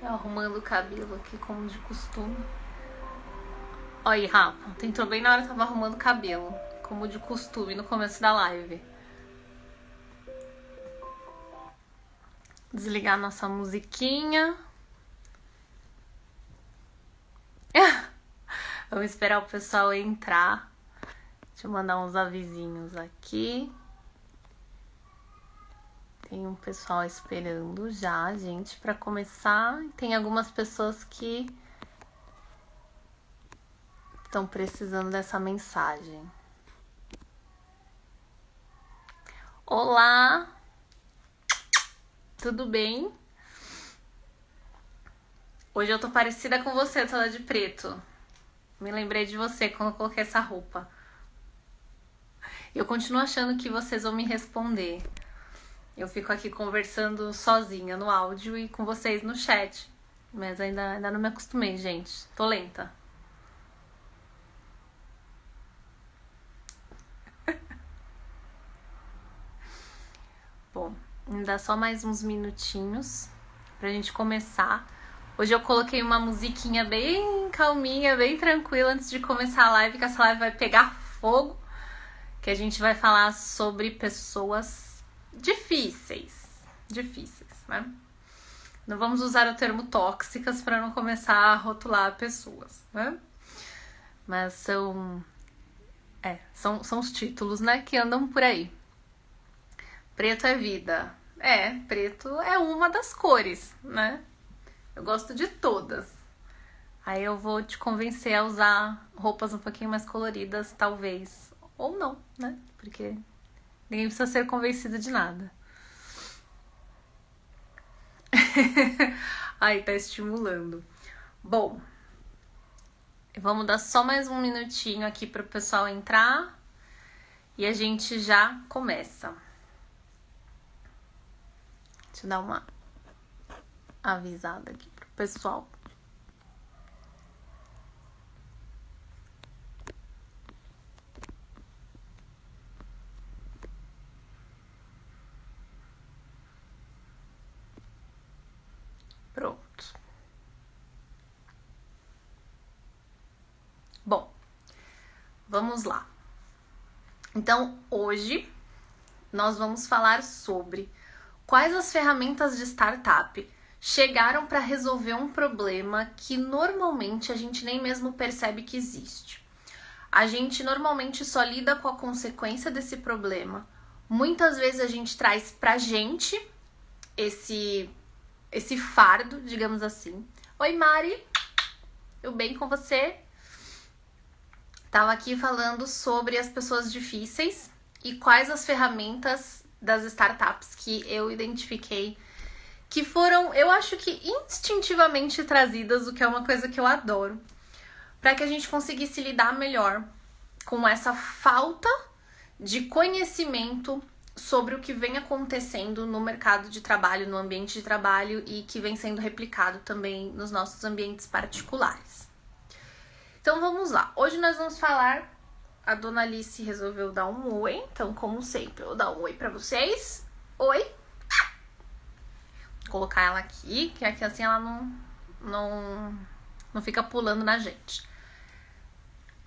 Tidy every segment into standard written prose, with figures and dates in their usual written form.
Eu arrumando o cabelo aqui, como de costume. Olha aí, Rafa, tentou bem na hora que eu tava arrumando o cabelo, como de costume, no começo da live. Desligar nossa musiquinha. Vamos esperar o pessoal entrar. Deixa eu mandar uns avisinhos aqui. Tem um pessoal esperando já, gente, pra começar. Tem algumas pessoas que estão precisando dessa mensagem. Olá! Tudo bem? Hoje eu tô parecida com você, toda de preto. Me lembrei de você quando eu coloquei essa roupa. Eu continuo achando que vocês vão me responder. Eu fico aqui conversando sozinha no áudio e com vocês no chat. Mas ainda não me acostumei, gente. Tô lenta. Bom, ainda só mais uns minutinhos pra gente começar. Hoje eu coloquei uma musiquinha bem calminha, bem tranquila antes de começar a live, que essa live vai pegar fogo. Que a gente vai falar sobre pessoas difíceis, né? Não vamos usar o termo tóxicas para não começar a rotular pessoas, né? Mas são os títulos, né, que andam por aí. Preto é vida. Preto é uma das cores, né? Eu gosto de todas. Aí eu vou te convencer a usar roupas um pouquinho mais coloridas, talvez. Ou não, né? Porque ninguém precisa ser convencido de nada. Aí tá estimulando. Bom, vamos dar só mais um minutinho aqui pro pessoal entrar e a gente já começa. Deixa eu dar uma avisada aqui pro pessoal. Pronto. Bom, vamos lá. Então, hoje nós vamos falar sobre quais as ferramentas de startup chegaram para resolver um problema que normalmente a gente nem mesmo percebe que existe. A gente normalmente só lida com a consequência desse problema. Muitas vezes a gente traz pra gente esse fardo, digamos assim. Oi, Mari! Tudo bem com você? Tava aqui falando sobre as pessoas difíceis e quais as ferramentas das startups que eu identifiquei que foram, eu acho que instintivamente trazidas, o que é uma coisa que eu adoro, para que a gente conseguisse lidar melhor com essa falta de conhecimento sobre o que vem acontecendo no mercado de trabalho, no ambiente de trabalho e que vem sendo replicado também nos nossos ambientes particulares. Então vamos lá. Hoje nós vamos falar. A dona Alice resolveu dar um oi, então como sempre eu vou dar um oi pra vocês. Oi! Vou colocar ela aqui, que aqui assim ela não fica pulando na gente.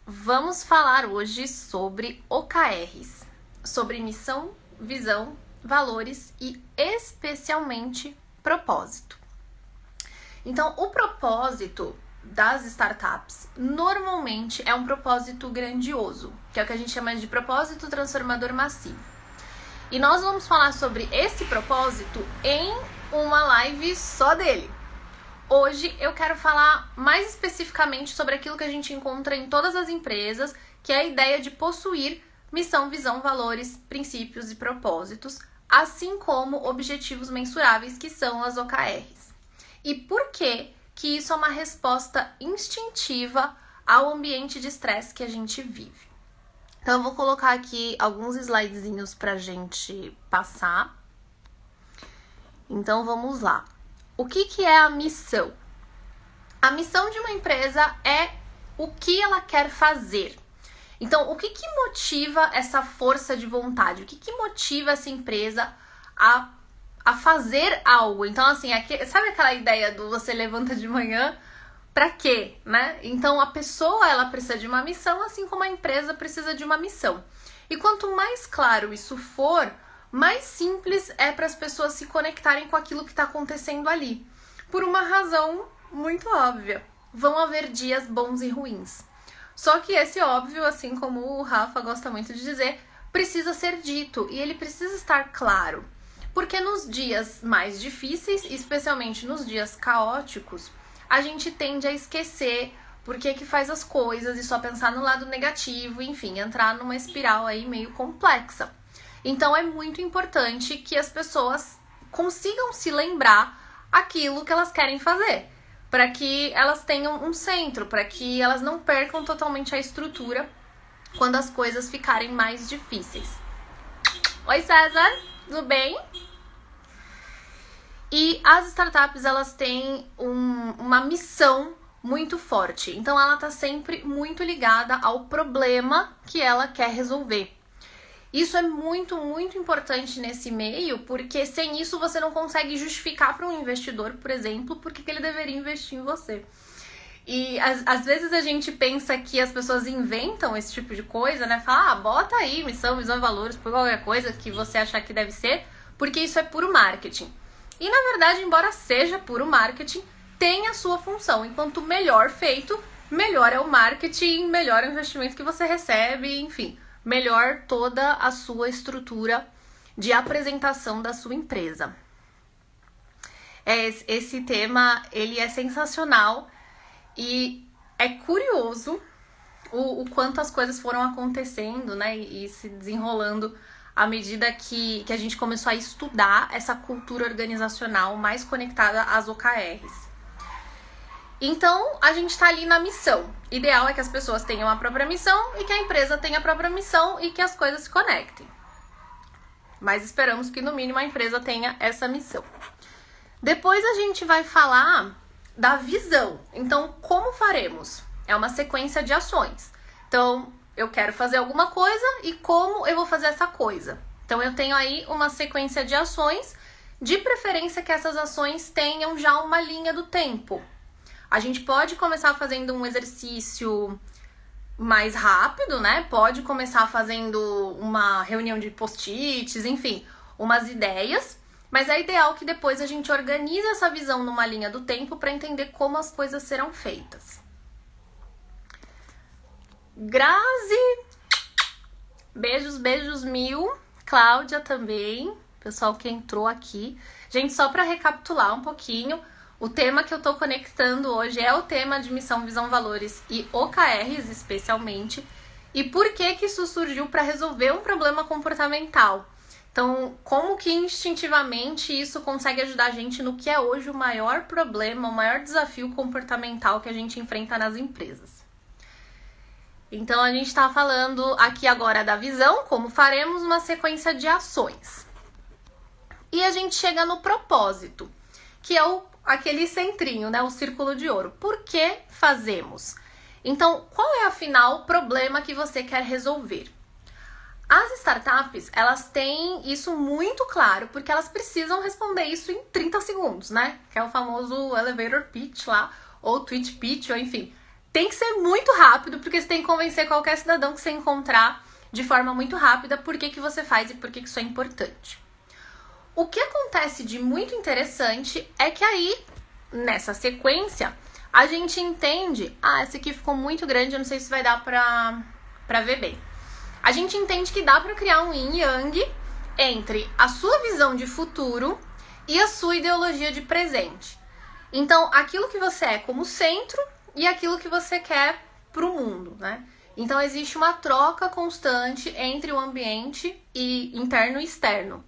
Vamos falar hoje sobre OKRs, sobre missão, visão, valores e especialmente propósito. Então, o propósito das startups normalmente é um propósito grandioso, que é o que a gente chama de propósito transformador massivo. E nós vamos falar sobre esse propósito em uma live só dele. Hoje eu quero falar mais especificamente sobre aquilo que a gente encontra em todas as empresas, que é a ideia de possuir missão, visão, valores, princípios e propósitos, assim como objetivos mensuráveis, que são as OKRs. E por que isso é uma resposta instintiva ao ambiente de estresse que a gente vive? Então eu vou colocar aqui alguns slidezinhos pra gente passar. Então vamos lá. O que é a missão? A missão de uma empresa é o que ela quer fazer. Então, o que motiva essa força de vontade? O que motiva essa empresa a a fazer algo. Então, assim, sabe aquela ideia do você levanta de manhã pra quê, né? Então, a pessoa, ela precisa de uma missão, assim como a empresa precisa de uma missão. E quanto mais claro isso for, mais simples é para as pessoas se conectarem com aquilo que está acontecendo ali. Por uma razão muito óbvia. Vão haver dias bons e ruins. Só que esse óbvio, assim como o Rafa gosta muito de dizer, precisa ser dito e ele precisa estar claro. Porque nos dias mais difíceis, especialmente nos dias caóticos, a gente tende a esquecer por que faz as coisas e só pensar no lado negativo, enfim, entrar numa espiral aí meio complexa. Então é muito importante que as pessoas consigam se lembrar aquilo que elas querem fazer, para que elas tenham um centro, para que elas não percam totalmente a estrutura quando as coisas ficarem mais difíceis. Oi, César, tudo bem? E as startups, elas têm uma missão muito forte. Então, ela está sempre muito ligada ao problema que ela quer resolver. Isso é muito, muito importante nesse meio, porque sem isso você não consegue justificar para um investidor, por exemplo, porque ele deveria investir em você. E às vezes a gente pensa que as pessoas inventam esse tipo de coisa, né? Fala, bota aí missão, visão e valores, por qualquer coisa que você achar que deve ser, porque isso é puro marketing. E na verdade, embora seja puro marketing, tem a sua função. E quanto melhor feito, melhor é o marketing, melhor é o investimento que você recebe, enfim, melhor toda a sua estrutura de apresentação da sua empresa. Esse tema, ele é sensacional e é curioso o quanto as coisas foram acontecendo, né, e se desenrolando à medida que a gente começou a estudar essa cultura organizacional mais conectada às OKRs. Então, a gente está ali na missão. Ideal é que as pessoas tenham a própria missão e que a empresa tenha a própria missão e que as coisas se conectem. Mas esperamos que, no mínimo, a empresa tenha essa missão. Depois a gente vai falar da visão. Então, como faremos? É uma sequência de ações. Então, eu quero fazer alguma coisa e como eu vou fazer essa coisa. Então, eu tenho aí uma sequência de ações, de preferência que essas ações tenham já uma linha do tempo. A gente pode começar fazendo um exercício mais rápido, né? Pode começar fazendo uma reunião de post-its, enfim, umas ideias. Mas é ideal que depois a gente organize essa visão numa linha do tempo para entender como as coisas serão feitas. Grazi, beijos, beijos mil. Cláudia também, pessoal que entrou aqui. Gente, só para recapitular um pouquinho, o tema que eu tô conectando hoje é o tema de missão, visão, valores e OKRs especialmente. E por que isso surgiu para resolver um problema comportamental? Então, como que instintivamente isso consegue ajudar a gente no que é hoje o maior problema, o maior desafio comportamental que a gente enfrenta nas empresas? Então, a gente está falando aqui agora da visão, como faremos uma sequência de ações. E a gente chega no propósito, que é aquele centrinho, né? O círculo de ouro. Por que fazemos? Então, qual é, afinal, o problema que você quer resolver? As startups, elas têm isso muito claro, porque elas precisam responder isso em 30 segundos, né? Que é o famoso elevator pitch lá, ou tweet pitch, ou enfim. Tem que ser muito rápido, porque você tem que convencer qualquer cidadão que você encontrar de forma muito rápida por que você faz e por que isso é importante. O que acontece de muito interessante é que aí, nessa sequência, a gente entende... essa aqui ficou muito grande, eu não sei se vai dar pra ver bem. A gente entende que dá para criar um yin yang entre a sua visão de futuro e a sua ideologia de presente. Então, aquilo que você é como centro e aquilo que você quer para o mundo, né? Então, existe uma troca constante entre o ambiente interno e externo.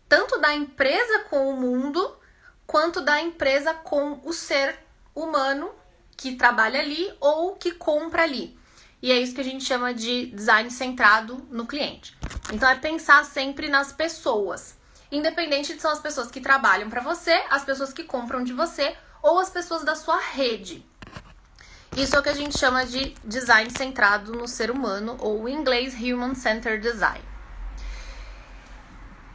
Tanto da empresa com o mundo, quanto da empresa com o ser humano que trabalha ali ou que compra ali. E é isso que a gente chama de design centrado no cliente. Então, é pensar sempre nas pessoas. Independente de são as pessoas que trabalham para você, as pessoas que compram de você ou as pessoas da sua rede. Isso é o que a gente chama de design centrado no ser humano, ou em inglês, Human Centered Design.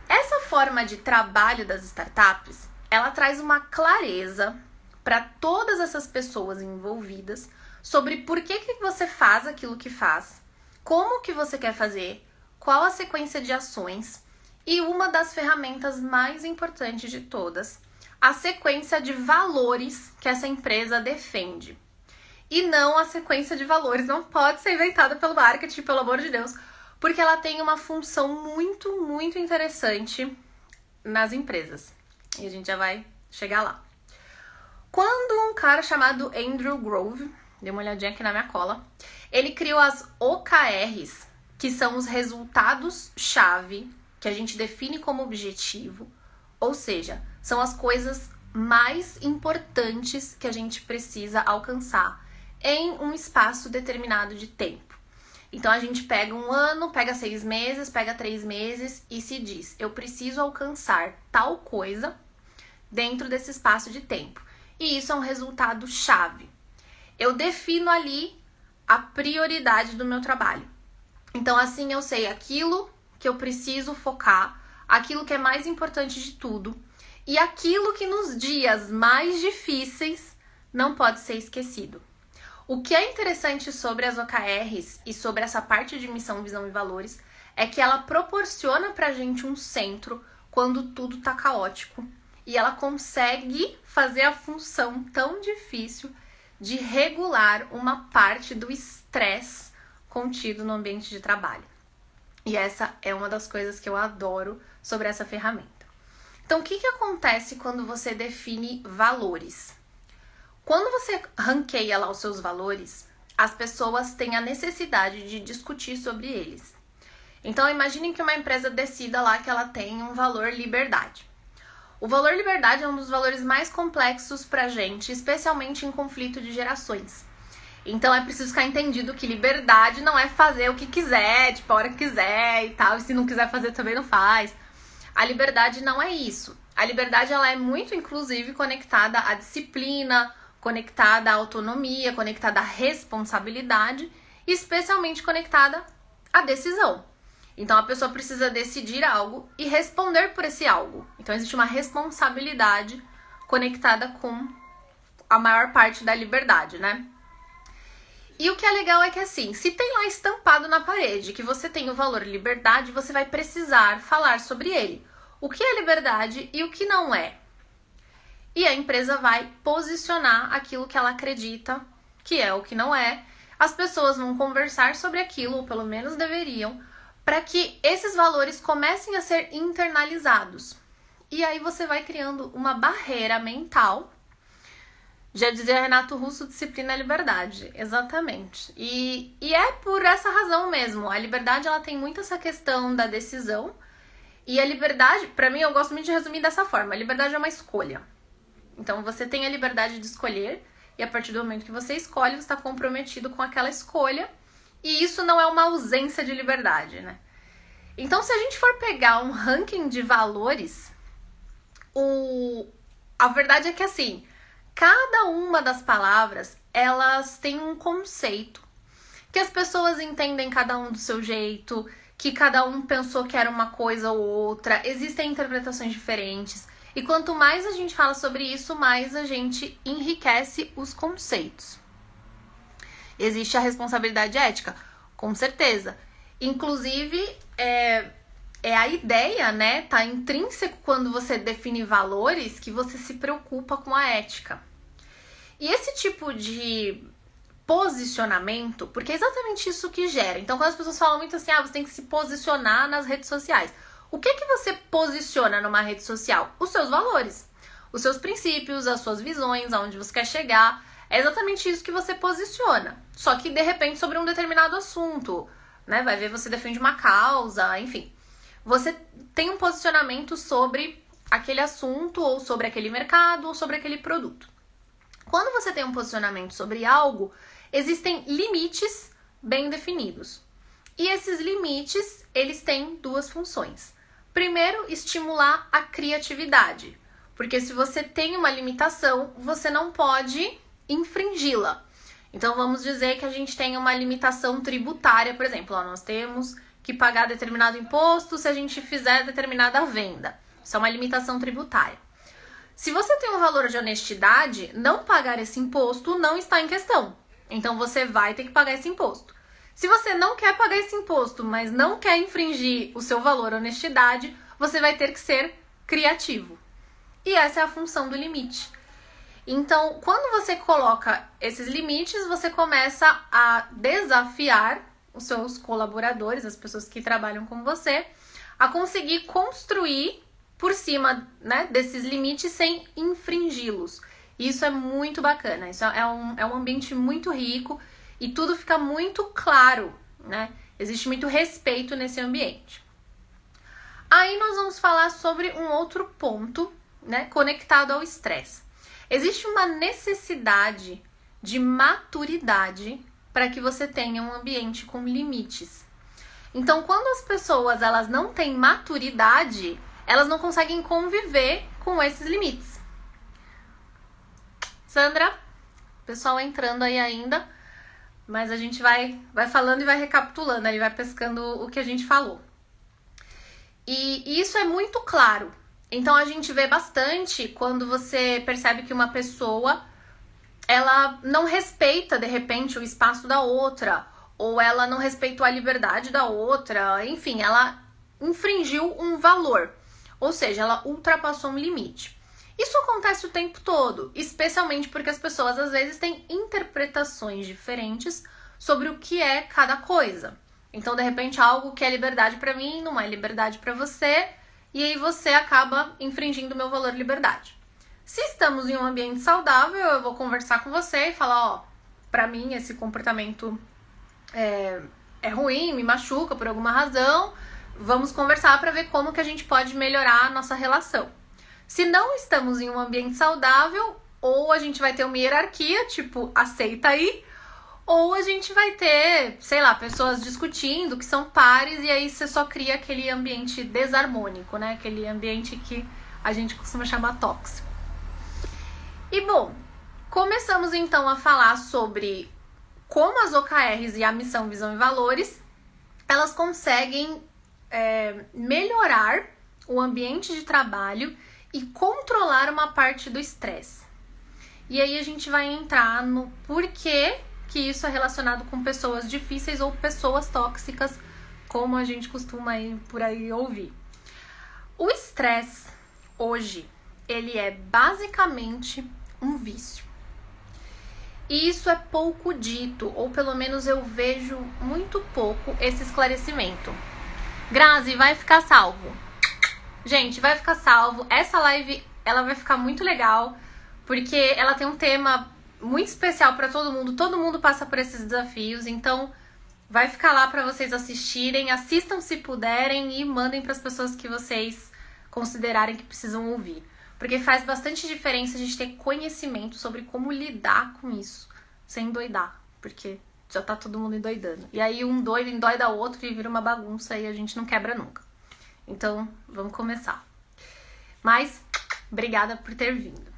Essa forma de trabalho das startups, ela traz uma clareza para todas essas pessoas envolvidas sobre por que você faz aquilo que faz, como que você quer fazer, qual a sequência de ações e uma das ferramentas mais importantes de todas, a sequência de valores que essa empresa defende. E não a sequência de valores, não pode ser inventada pelo marketing, pelo amor de Deus, porque ela tem uma função muito, muito interessante nas empresas. E a gente já vai chegar lá. Quando um cara chamado Andrew Grove, dei uma olhadinha aqui na minha cola, ele criou as OKRs, que são os resultados-chave que a gente define como objetivo, ou seja, são as coisas mais importantes que a gente precisa alcançar em um espaço determinado de tempo. Então a gente pega um ano, pega 6 meses, pega 3 meses e se diz, eu preciso alcançar tal coisa dentro desse espaço de tempo. E isso é um resultado-chave. Eu defino ali a prioridade do meu trabalho. Então assim eu sei aquilo que eu preciso focar, aquilo que é mais importante de tudo e aquilo que nos dias mais difíceis não pode ser esquecido. O que é interessante sobre as OKRs e sobre essa parte de missão, visão e valores é que ela proporciona pra gente um centro quando tudo tá caótico e ela consegue fazer a função tão difícil de regular uma parte do estresse contido no ambiente de trabalho. E essa é uma das coisas que eu adoro sobre essa ferramenta. Então, o que acontece quando você define valores? Quando você ranqueia lá os seus valores, as pessoas têm a necessidade de discutir sobre eles. Então, imaginem que uma empresa decida lá que ela tem um valor liberdade. O valor liberdade é um dos valores mais complexos pra gente, especialmente em conflito de gerações. Então é preciso ficar entendido que liberdade não é fazer o que quiser, tipo, a hora que quiser e tal, e se não quiser fazer também não faz. A liberdade não é isso. A liberdade ela é muito, inclusive, conectada à disciplina, conectada à autonomia, conectada à responsabilidade, e especialmente conectada à decisão. Então a pessoa precisa decidir algo e responder por esse algo. Então existe uma responsabilidade conectada com a maior parte da liberdade, né? E o que é legal é que assim, se tem lá estampado na parede que você tem o valor liberdade, você vai precisar falar sobre ele. O que é liberdade e o que não é. E a empresa vai posicionar aquilo que ela acredita que é o que não é. As pessoas vão conversar sobre aquilo, ou pelo menos deveriam, para que esses valores comecem a ser internalizados. E aí você vai criando uma barreira mental. Já dizia Renato Russo, disciplina é liberdade. Exatamente. E é por essa razão mesmo. A liberdade ela tem muito essa questão da decisão. E a liberdade, para mim, eu gosto muito de resumir dessa forma. A liberdade é uma escolha. Então você tem a liberdade de escolher. E a partir do momento que você escolhe, você está comprometido com aquela escolha. E isso não é uma ausência de liberdade, né? Então, se a gente for pegar um ranking de valores, a verdade é que assim, cada uma das palavras, elas têm um conceito que as pessoas entendem cada um do seu jeito, que cada um pensou que era uma coisa ou outra, existem interpretações diferentes. E quanto mais a gente fala sobre isso, mais a gente enriquece os conceitos. Existe a responsabilidade ética, com certeza. Inclusive, é a ideia, né? Tá intrínseco quando você define valores que você se preocupa com a ética. E esse tipo de posicionamento, porque é exatamente isso que gera. Então, quando as pessoas falam muito assim, você tem que se posicionar nas redes sociais. O que você posiciona numa rede social? Os seus valores, os seus princípios, as suas visões, aonde você quer chegar. É exatamente isso que você posiciona. Só que, de repente, sobre um determinado assunto, né? Vai ver, você defende uma causa, enfim. Você tem um posicionamento sobre aquele assunto, ou sobre aquele mercado, ou sobre aquele produto. Quando você tem um posicionamento sobre algo, existem limites bem definidos. E esses limites, eles têm duas funções. Primeiro, estimular a criatividade. Porque se você tem uma limitação, você não pode infringi-la. Então, vamos dizer que a gente tem uma limitação tributária, por exemplo. Nós temos que pagar determinado imposto se a gente fizer determinada venda. Isso é uma limitação tributária. Se você tem um valor de honestidade, não pagar esse imposto não está em questão. Então você vai ter que pagar esse imposto. Se você não quer pagar esse imposto, mas não quer infringir o seu valor honestidade, você vai ter que ser criativo. E essa é a função do limite. Então, quando você coloca esses limites, você começa a desafiar os seus colaboradores, as pessoas que trabalham com você, a conseguir construir por cima, né, desses limites sem infringi-los. Isso é muito bacana, isso é um ambiente muito rico e tudo fica muito claro, né? Existe muito respeito nesse ambiente. Aí nós vamos falar sobre um outro ponto, né, conectado ao estresse. Existe uma necessidade de maturidade para que você tenha um ambiente com limites. Então, quando as pessoas elas não têm maturidade, elas não conseguem conviver com esses limites. Sandra, pessoal entrando aí ainda, mas a gente vai falando e vai recapitulando, aí vai pescando o que a gente falou. E isso é muito claro. Então a gente vê bastante quando você percebe que uma pessoa ela não respeita, de repente, o espaço da outra, ou ela não respeitou a liberdade da outra, enfim, ela infringiu um valor, ou seja, ela ultrapassou um limite. Isso acontece o tempo todo, especialmente porque as pessoas às vezes têm interpretações diferentes sobre o que é cada coisa. Então, de repente, algo que é liberdade pra mim não é liberdade pra você, e aí você acaba infringindo o meu valor liberdade. Se estamos em um ambiente saudável, eu vou conversar com você e falar, ó, pra mim esse comportamento é ruim, me machuca por alguma razão, vamos conversar pra ver como que a gente pode melhorar a nossa relação. Se não estamos em um ambiente saudável, ou a gente vai ter uma hierarquia, tipo, aceita aí, ou a gente vai ter, sei lá, pessoas discutindo que são pares e aí você só cria aquele ambiente desarmônico, né? Aquele ambiente que a gente costuma chamar tóxico. E bom, começamos então a falar sobre como as OKRs e a missão, visão e valores, elas conseguem melhorar o ambiente de trabalho e controlar uma parte do estresse. E aí a gente vai entrar no porquê que isso é relacionado com pessoas difíceis ou pessoas tóxicas, como a gente costuma por aí ouvir. O estresse, hoje, ele é basicamente um vício. E isso é pouco dito, ou pelo menos eu vejo muito pouco esse esclarecimento. Grazi, vai ficar salvo. Gente, vai ficar salvo. Essa live, ela vai ficar muito legal, porque ela tem um tema muito especial para todo mundo passa por esses desafios, então vai ficar lá para vocês assistirem, assistam se puderem e mandem para as pessoas que vocês considerarem que precisam ouvir, porque faz bastante diferença a gente ter conhecimento sobre como lidar com isso, sem endoidar, porque já tá todo mundo endoidando, e aí um doido endoida o outro e vira uma bagunça e a gente não quebra nunca. Então, vamos começar. Mas, obrigada por ter vindo.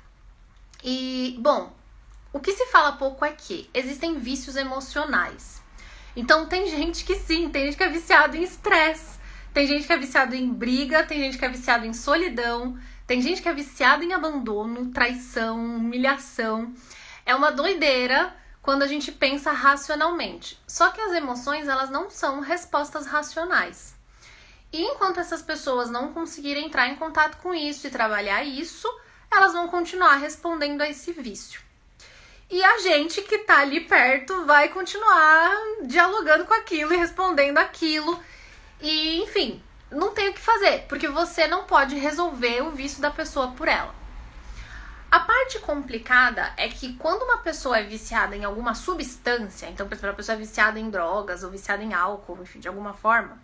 E, bom, o que se fala pouco é que existem vícios emocionais. Então tem gente que sim, tem gente que é viciado em estresse, tem gente que é viciado em briga, tem gente que é viciado em solidão, tem gente que é viciado em abandono, traição, humilhação. É uma doideira quando a gente pensa racionalmente. Só que as emoções, elas não são respostas racionais. E enquanto essas pessoas não conseguirem entrar em contato com isso e trabalhar isso, elas vão continuar respondendo a esse vício. E a gente que tá ali perto vai continuar dialogando com aquilo e respondendo aquilo. E, enfim, não tem o que fazer, porque você não pode resolver o vício da pessoa por ela. A parte complicada é que quando uma pessoa é viciada em alguma substância, então, por exemplo, a pessoa é viciada em drogas ou viciada em álcool, enfim, de alguma forma,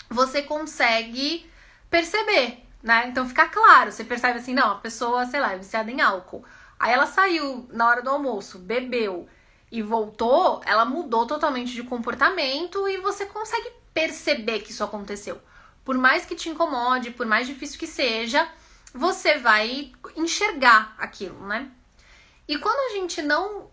você consegue perceber, né? Então fica claro, você percebe assim, não, a pessoa, sei lá, é viciada em álcool. Aí ela saiu na hora do almoço, bebeu e voltou, ela mudou totalmente de comportamento e você consegue perceber que isso aconteceu. Por mais que te incomode, por mais difícil que seja, você vai enxergar aquilo, né? E quando a gente não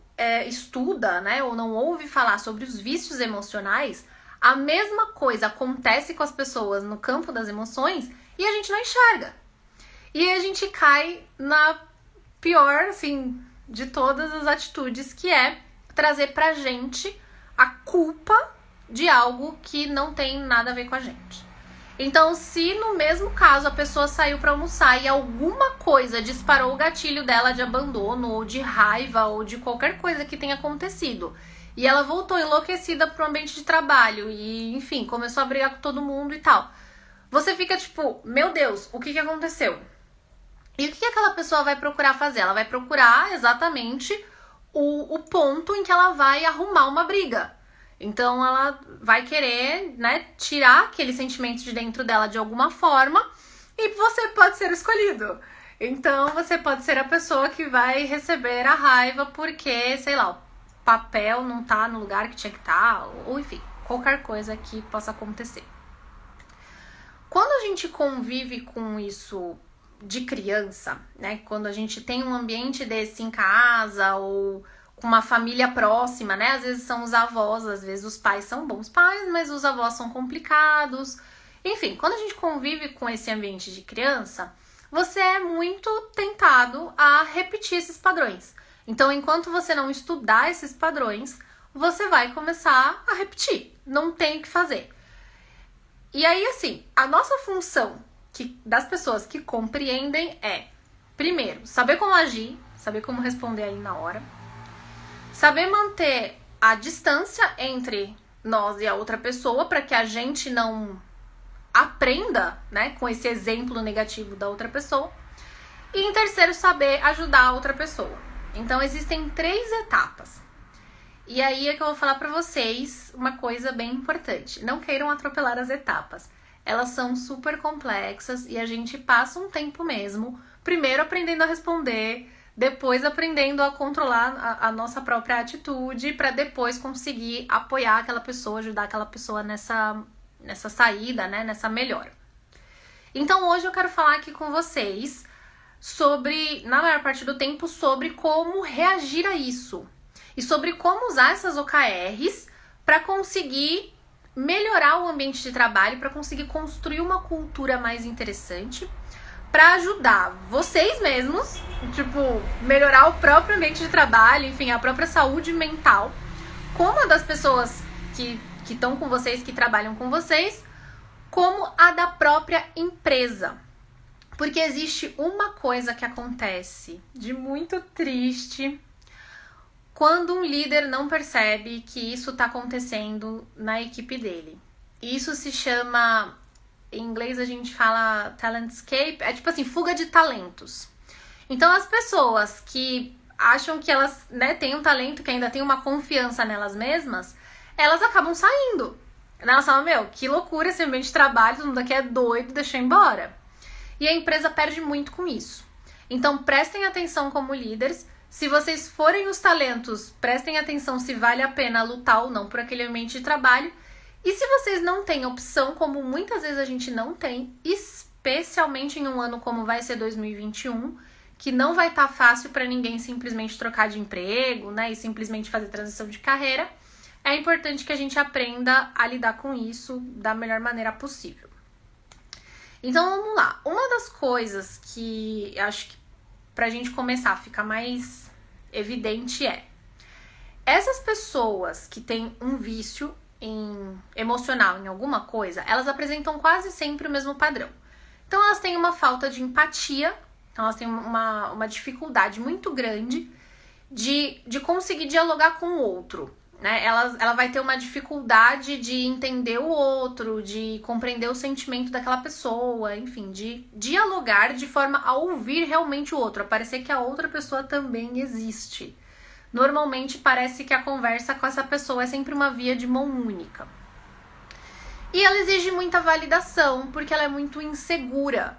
estuda, né, ou não ouve falar sobre os vícios emocionais, A mesma coisa acontece com as pessoas no campo das emoções e a gente não enxerga. E aí a gente cai na pior, assim, de todas as atitudes, que é trazer pra gente a culpa de algo que não tem nada a ver com a gente. Então, se no mesmo caso a pessoa saiu pra almoçar e alguma coisa disparou o gatilho dela de abandono, ou de raiva, ou de qualquer coisa que tenha acontecido, e ela voltou enlouquecida pro ambiente de trabalho e, enfim, começou a brigar com todo mundo e tal, você fica tipo, meu Deus, o que aconteceu? E o que aquela pessoa vai procurar fazer? Ela vai procurar exatamente o ponto em que ela vai arrumar uma briga. Então ela vai querer, né, tirar aquele sentimento de dentro dela de alguma forma, e você pode ser o escolhido. Então você pode ser a pessoa que vai receber a raiva porque, sei lá, o papel não tá no lugar que tinha que estar, ou enfim, qualquer coisa que possa acontecer. Quando a gente convive com isso de criança, né, quando a gente tem um ambiente desse em casa ou com uma família próxima, né, às vezes são os avós, às vezes os pais são bons pais, mas os avós são complicados. Enfim, quando a gente convive com esse ambiente de criança, você é muito tentado a repetir esses padrões. Então, enquanto você não estudar esses padrões, você vai começar a repetir. Não tem o que fazer. E aí, assim, a nossa função das pessoas que compreendem é, primeiro, saber como agir, saber como responder ali na hora, saber manter a distância entre nós e a outra pessoa para que a gente não aprenda, né, com esse exemplo negativo da outra pessoa. E em terceiro, saber ajudar a outra pessoa. Então, existem 3 etapas. E aí é que eu vou falar pra vocês uma coisa bem importante. Não queiram atropelar as etapas. Elas são super complexas e a gente passa um tempo mesmo, primeiro aprendendo a responder, depois aprendendo a controlar a nossa própria atitude, para depois conseguir apoiar aquela pessoa, ajudar aquela pessoa nessa saída, né, nessa melhora. Então hoje eu quero falar aqui com vocês sobre, na maior parte do tempo, sobre como reagir a isso. E sobre como usar essas OKRs para conseguir melhorar o ambiente de trabalho, para conseguir construir uma cultura mais interessante, para ajudar vocês mesmos, tipo, melhorar o próprio ambiente de trabalho, enfim, a própria saúde mental, como a das pessoas que estão com vocês, que trabalham com vocês, como a da própria empresa. Porque existe uma coisa que acontece de muito triste quando um líder não percebe que isso está acontecendo na equipe dele. Isso se chama, em inglês a gente fala talentscape, é tipo assim, fuga de talentos. Então as pessoas que acham que elas, né, têm um talento, que ainda têm uma confiança nelas mesmas, elas acabam saindo. Elas falam, meu, que loucura esse ambiente de trabalho, todo mundo aqui é doido, deixa eu ir embora. E a empresa perde muito com isso. Então prestem atenção como líderes. Se vocês forem os talentos, prestem atenção se vale a pena lutar ou não por aquele ambiente de trabalho. E se vocês não têm opção, como muitas vezes a gente não tem, especialmente em um ano como vai ser 2021, que não vai estar fácil para ninguém simplesmente trocar de emprego, né, e simplesmente fazer transição de carreira, é importante que a gente aprenda a lidar com isso da melhor maneira possível. Então vamos lá. Uma das coisas que eu acho que pra gente começar a ficar mais evidente é, essas pessoas que têm um vício emocional em alguma coisa, elas apresentam quase sempre o mesmo padrão. Então elas têm uma falta de empatia, então elas têm uma dificuldade muito grande de conseguir dialogar com o outro, né? Ela vai ter uma dificuldade de entender o outro, de compreender o sentimento daquela pessoa, enfim, de dialogar de forma a ouvir realmente o outro, a parecer que a outra pessoa também existe. Normalmente parece que a conversa com essa pessoa é sempre uma via de mão única. E ela exige muita validação, porque ela é muito insegura.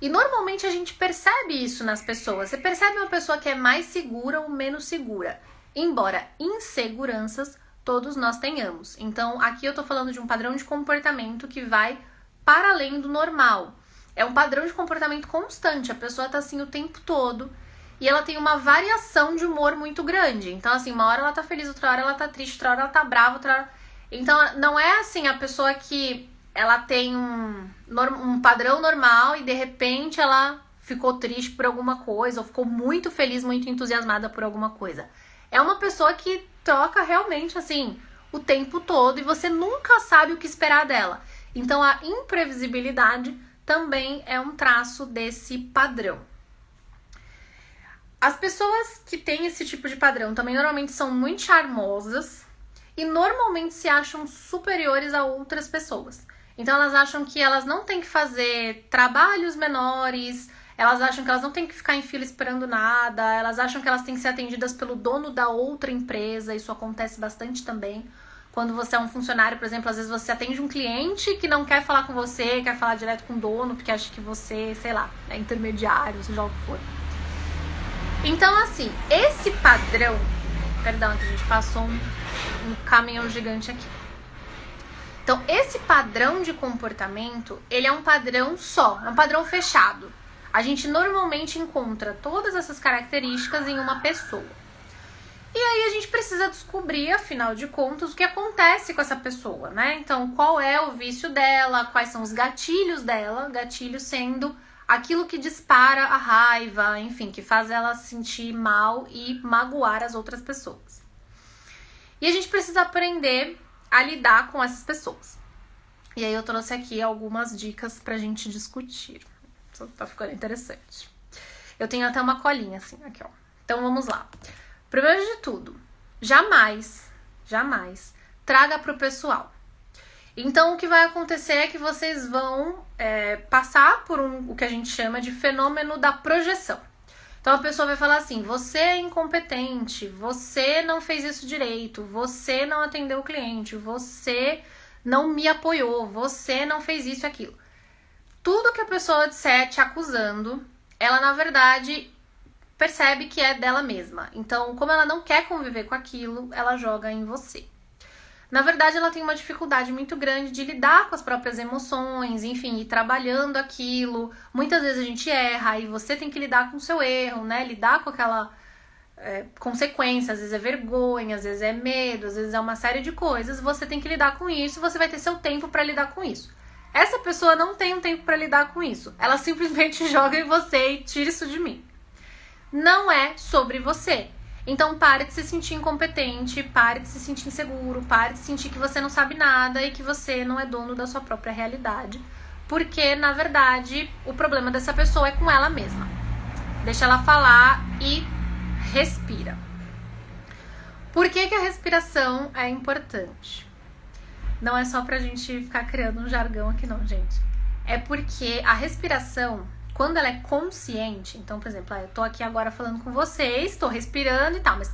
E normalmente a gente percebe isso nas pessoas. Você percebe uma pessoa que é mais segura ou menos segura. Embora inseguranças todos nós tenhamos. Então, aqui eu tô falando de um padrão de comportamento que vai para além do normal. É um padrão de comportamento constante. A pessoa tá assim o tempo todo e ela tem uma variação de humor muito grande. Então, assim, uma hora ela tá feliz, outra hora ela tá triste, outra hora ela tá brava, outra hora... Então, não é assim a pessoa que ela tem um padrão normal e de repente ela ficou triste por alguma coisa ou ficou muito feliz, muito entusiasmada por alguma coisa. É uma pessoa que troca realmente assim o tempo todo e você nunca sabe o que esperar dela. Então, a imprevisibilidade também é um traço desse padrão. As pessoas que têm esse tipo de padrão também normalmente são muito charmosas e normalmente se acham superiores a outras pessoas. Então elas acham que elas não têm que fazer trabalhos menores, elas acham que elas não têm que ficar em fila esperando nada, elas acham que elas têm que ser atendidas pelo dono da outra empresa, isso acontece bastante também. Quando você é um funcionário, por exemplo, às vezes você atende um cliente que não quer falar com você, quer falar direto com o dono, porque acha que você, sei lá, é intermediário, seja o que for. Então, assim, esse padrão... Perdão, que a gente passou um caminhão gigante aqui. Então, esse padrão de comportamento, ele é um padrão só, é um padrão fechado. A gente normalmente encontra todas essas características em uma pessoa. E aí a gente precisa descobrir, afinal de contas, o que acontece com essa pessoa, né? Então, qual é o vício dela, quais são os gatilhos dela, gatilho sendo aquilo que dispara a raiva, enfim, que faz ela se sentir mal e magoar as outras pessoas. E a gente precisa aprender a lidar com essas pessoas. E aí eu trouxe aqui algumas dicas pra gente discutir. Isso tá ficando interessante. Eu tenho até uma colinha assim, aqui ó. Então vamos lá. Primeiro de tudo, jamais traga pro pessoal. Então, o que vai acontecer é que vocês vão passar por o que a gente chama de fenômeno da projeção. Então, a pessoa vai falar assim, você é incompetente, você não fez isso direito, você não atendeu o cliente, você não me apoiou, você não fez isso e aquilo. Tudo que a pessoa disser te acusando, ela, na verdade, percebe que é dela mesma. Então, como ela não quer conviver com aquilo, ela joga em você. Na verdade, ela tem uma dificuldade muito grande de lidar com as próprias emoções, enfim, ir trabalhando aquilo. Muitas vezes a gente erra e você tem que lidar com o seu erro, né? Lidar com aquela consequência, às vezes é vergonha, às vezes é medo, às vezes é uma série de coisas. Você tem que lidar com isso e você vai ter seu tempo para lidar com isso. Essa pessoa não tem um tempo para lidar com isso. Ela simplesmente joga em você e tira isso de mim. Não é sobre você. Então pare de se sentir incompetente, pare de se sentir inseguro, pare de sentir que você não sabe nada e que você não é dono da sua própria realidade. Porque, na verdade, o problema dessa pessoa é com ela mesma. Deixa ela falar e respira. Por que a respiração é importante? Não é só pra gente ficar criando um jargão aqui não, gente. É porque a respiração... Quando ela é consciente, então, por exemplo, eu tô aqui agora falando com vocês, tô respirando e tal, mas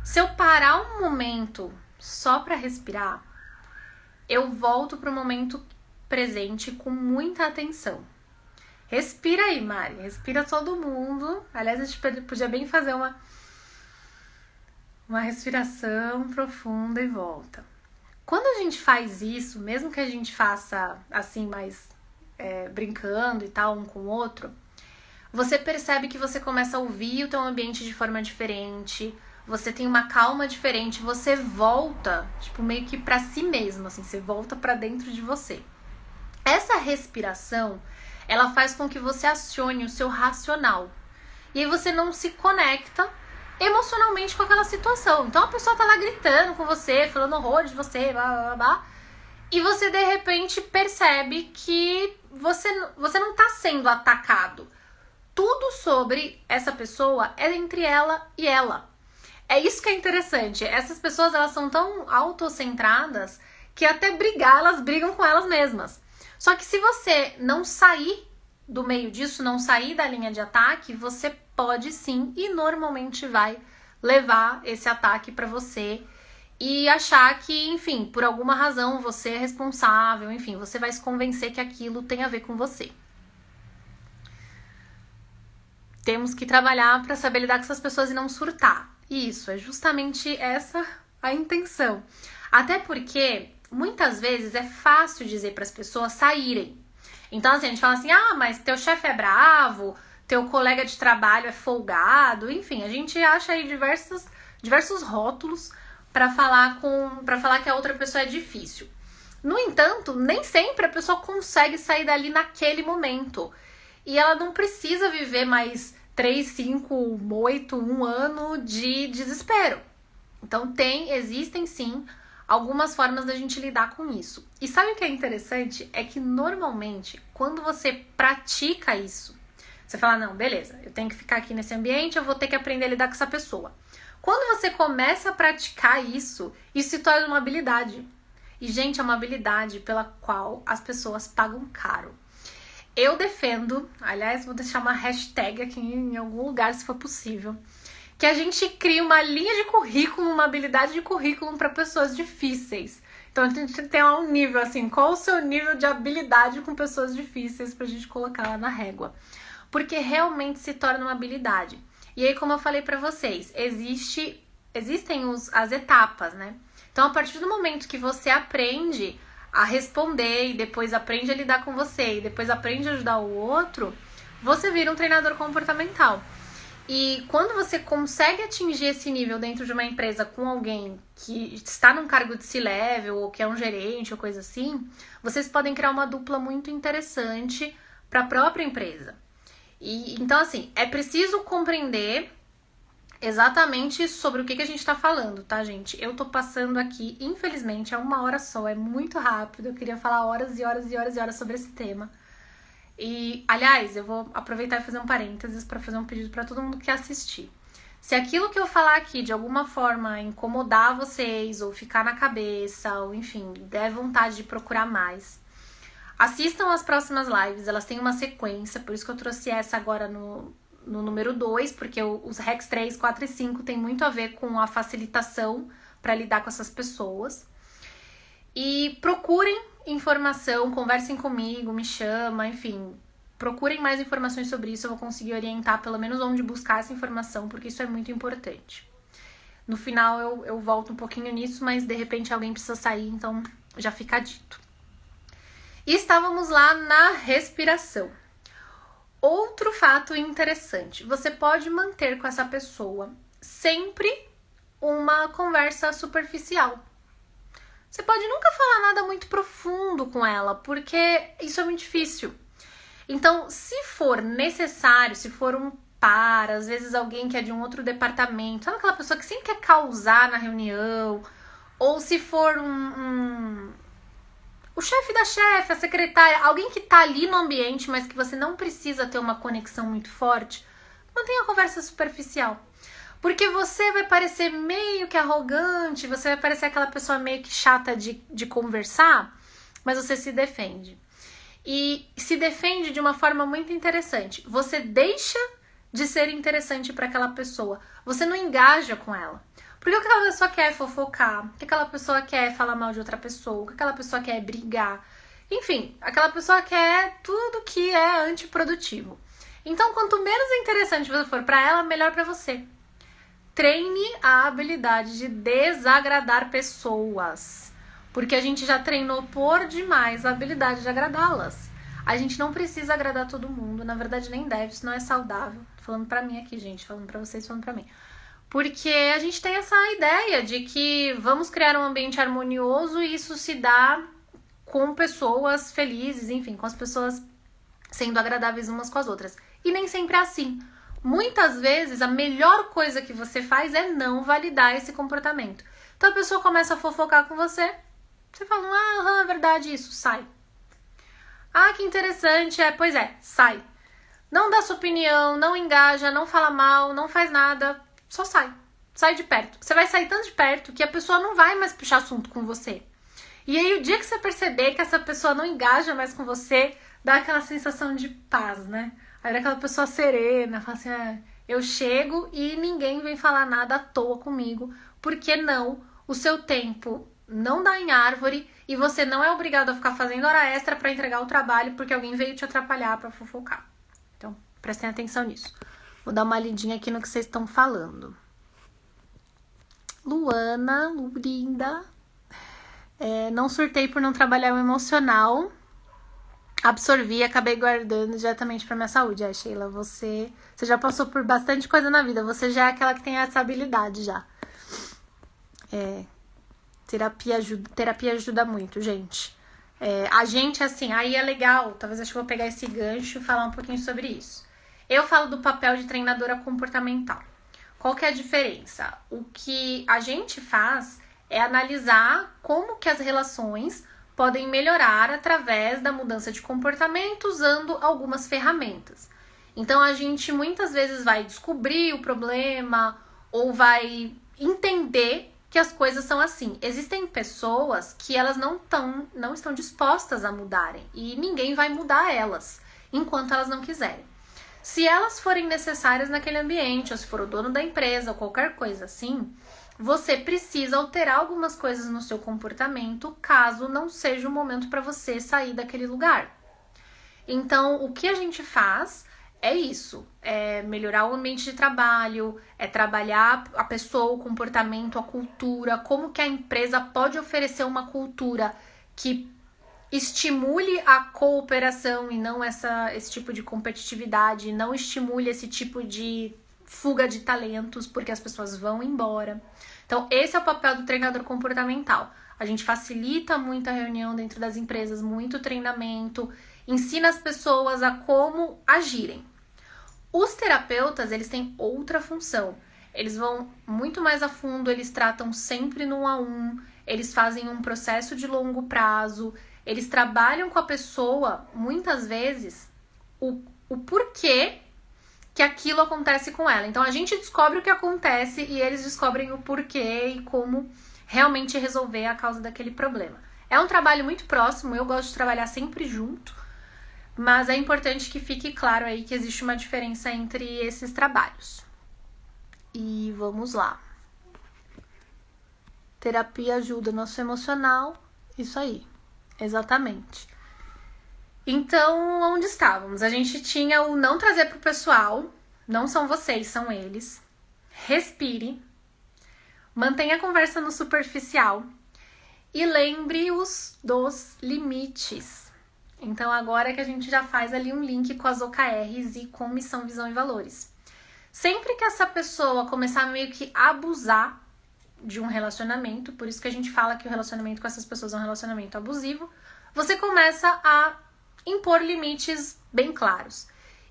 se eu parar um momento só pra respirar, eu volto pro momento presente com muita atenção. Respira aí, Mari, respira todo mundo. Aliás, a gente podia bem fazer uma respiração profunda e volta. Quando a gente faz isso, mesmo que a gente faça assim, mais... brincando e tal, um com o outro, você percebe que você começa a ouvir o teu ambiente de forma diferente, você tem uma calma diferente, você volta, tipo, meio que pra si mesmo, assim, você volta pra dentro de você. Essa respiração, ela faz com que você acione o seu racional. E aí você não se conecta emocionalmente com aquela situação. Então a pessoa tá lá gritando com você, falando horror de você, blá, blá, blá. E você, de repente, percebe que você não tá sendo atacado. Tudo sobre essa pessoa é entre ela e ela. É isso que é interessante. Essas pessoas, elas são tão autocentradas que até brigar, elas brigam com elas mesmas. Só que se você não sair do meio disso, não sair da linha de ataque, você pode sim e normalmente vai levar esse ataque pra você e achar que, enfim, por alguma razão você é responsável, enfim, você vai se convencer que aquilo tem a ver com você. Temos que trabalhar para saber lidar com essas pessoas e não surtar. Isso, é justamente essa a intenção. Até porque, muitas vezes, é fácil dizer para as pessoas saírem. Então, assim, a gente fala assim, mas teu chefe é bravo, teu colega de trabalho é folgado, enfim, a gente acha aí diversos rótulos para falar que a outra pessoa é difícil. No entanto, nem sempre a pessoa consegue sair dali naquele momento. E ela não precisa viver mais 3, 5, 8, 1 ano de desespero. Então existem sim algumas formas da gente lidar com isso. E sabe o que é interessante? É que normalmente, quando você pratica isso, você fala, não, beleza, eu tenho que ficar aqui nesse ambiente, eu vou ter que aprender a lidar com essa pessoa. Quando você começa a praticar isso se torna uma habilidade. E, gente, é uma habilidade pela qual as pessoas pagam caro. Eu defendo, aliás, vou deixar uma hashtag aqui em algum lugar, se for possível, que a gente crie uma linha de currículo, uma habilidade de currículo para pessoas difíceis. Então, a gente tem lá um nível, assim, qual o seu nível de habilidade com pessoas difíceis pra gente colocar lá na régua. Porque realmente se torna uma habilidade. E aí, como eu falei pra vocês, existem as etapas, né? Então, a partir do momento que você aprende a responder e depois aprende a lidar com você e depois aprende a ajudar o outro, você vira um treinador comportamental. E quando você consegue atingir esse nível dentro de uma empresa com alguém que está num cargo de C-level ou que é um gerente ou coisa assim, vocês podem criar uma dupla muito interessante para a própria empresa. E então, assim, é preciso compreender exatamente sobre o que a gente tá falando, tá, gente? Eu tô passando aqui, infelizmente, é 1 hora só, é muito rápido. Eu queria falar horas e horas e horas e horas sobre esse tema. E, aliás, eu vou aproveitar e fazer um parênteses para fazer um pedido para todo mundo que assistir. Se aquilo que eu falar aqui de alguma forma incomodar vocês, ou ficar na cabeça, ou enfim, der vontade de procurar mais, assistam as próximas lives, elas têm uma sequência, por isso que eu trouxe essa agora no número 2, porque os hacks 3, 4 e 5 tem muito a ver com a facilitação para lidar com essas pessoas. E procurem informação, conversem comigo, me chama, enfim, procurem mais informações sobre isso, eu vou conseguir orientar pelo menos onde buscar essa informação, porque isso é muito importante. No final eu volto um pouquinho nisso, mas de repente alguém precisa sair, então já fica dito. E estávamos lá na respiração. Outro fato interessante, você pode manter com essa pessoa sempre uma conversa superficial. Você pode nunca falar nada muito profundo com ela, porque isso é muito difícil. Então, se for necessário, se for um par, às vezes alguém que é de um outro departamento, sabe aquela pessoa que sempre quer causar na reunião, ou se for o chefe da chefe, a secretária, alguém que tá ali no ambiente, mas que você não precisa ter uma conexão muito forte, mantenha a conversa superficial. Porque você vai parecer meio que arrogante, você vai parecer aquela pessoa meio que chata de conversar, mas você se defende. E se defende de uma forma muito interessante. Você deixa de ser interessante para aquela pessoa. Você não engaja com ela. Porque o que aquela pessoa quer é fofocar, o que aquela pessoa quer é falar mal de outra pessoa, o que aquela pessoa quer é brigar. Enfim, aquela pessoa quer tudo que é antiprodutivo. Então, quanto menos interessante você for para ela, melhor para você. Treine a habilidade de desagradar pessoas. Porque a gente já treinou por demais a habilidade de agradá-las. A gente não precisa agradar todo mundo, na verdade nem deve, isso não é saudável. Tô falando pra mim aqui, gente, falando pra vocês, falando pra mim. Porque a gente tem essa ideia de que vamos criar um ambiente harmonioso e isso se dá com pessoas felizes, enfim, com as pessoas sendo agradáveis umas com as outras. E nem sempre é assim. Muitas vezes a melhor coisa que você faz é não validar esse comportamento. Então a pessoa começa a fofocar com você, você fala, é verdade isso, sai. Ah, que interessante, pois é, sai. Não dá sua opinião, não engaja, não fala mal, não faz nada, só sai. Sai de perto. Você vai sair tanto de perto que a pessoa não vai mais puxar assunto com você. E aí o dia que você perceber que essa pessoa não engaja mais com você, dá aquela sensação de paz, né? Aí é aquela pessoa serena, fala assim, eu chego e ninguém vem falar nada à toa comigo, porque não, o seu tempo não dá em árvore e você não é obrigado a ficar fazendo hora extra para entregar o trabalho porque alguém veio te atrapalhar para fofocar. Então, prestem atenção nisso. Vou dar uma lidinha aqui no que vocês estão falando. Luana, linda. Não surtei por não trabalhar o emocional. Absorvi e acabei guardando diretamente para minha saúde. Sheila, você já passou por bastante coisa na vida. Você já é aquela que tem essa habilidade já. Terapia ajuda muito, gente. A gente, assim, aí é legal, talvez acho que eu vou pegar esse gancho e falar um pouquinho sobre isso. Eu falo do papel de treinadora comportamental. Qual que é a diferença? O que a gente faz é analisar como que as relações podem melhorar através da mudança de comportamento usando algumas ferramentas. Então, a gente muitas vezes vai descobrir o problema ou vai entender que as coisas são assim. Existem pessoas que elas não estão dispostas a mudarem e ninguém vai mudar elas enquanto elas não quiserem. Se elas forem necessárias naquele ambiente, ou se for o dono da empresa, ou qualquer coisa assim, você precisa alterar algumas coisas no seu comportamento, caso não seja o momento para você sair daquele lugar. Então, o que a gente faz é isso, é melhorar o ambiente de trabalho, é trabalhar a pessoa, o comportamento, a cultura, como que a empresa pode oferecer uma cultura que estimule a cooperação e não esse tipo de competitividade, não estimule esse tipo de fuga de talentos, porque as pessoas vão embora. Então, esse é o papel do treinador comportamental. A gente facilita muito a reunião dentro das empresas, muito treinamento, ensina as pessoas a como agirem. Os terapeutas, eles têm outra função. Eles vão muito mais a fundo, eles tratam sempre no 1 a 1, eles fazem um processo de longo prazo, eles trabalham com a pessoa, muitas vezes, o porquê que aquilo acontece com ela. Então, a gente descobre o que acontece e eles descobrem o porquê e como realmente resolver a causa daquele problema. É um trabalho muito próximo, eu gosto de trabalhar sempre junto, mas é importante que fique claro aí que existe uma diferença entre esses trabalhos. E vamos lá. Terapia ajuda nosso emocional, isso aí, exatamente. Então, onde estávamos? A gente tinha o não trazer pro pessoal, não são vocês, são eles. Respire, mantenha a conversa no superficial e lembre-os dos limites. Então, agora que a gente já faz ali um link com as OKRs e com missão, visão e valores. Sempre que essa pessoa começar meio que a abusar de um relacionamento, por isso que a gente fala que o relacionamento com essas pessoas é um relacionamento abusivo, você começa a impor limites bem claros.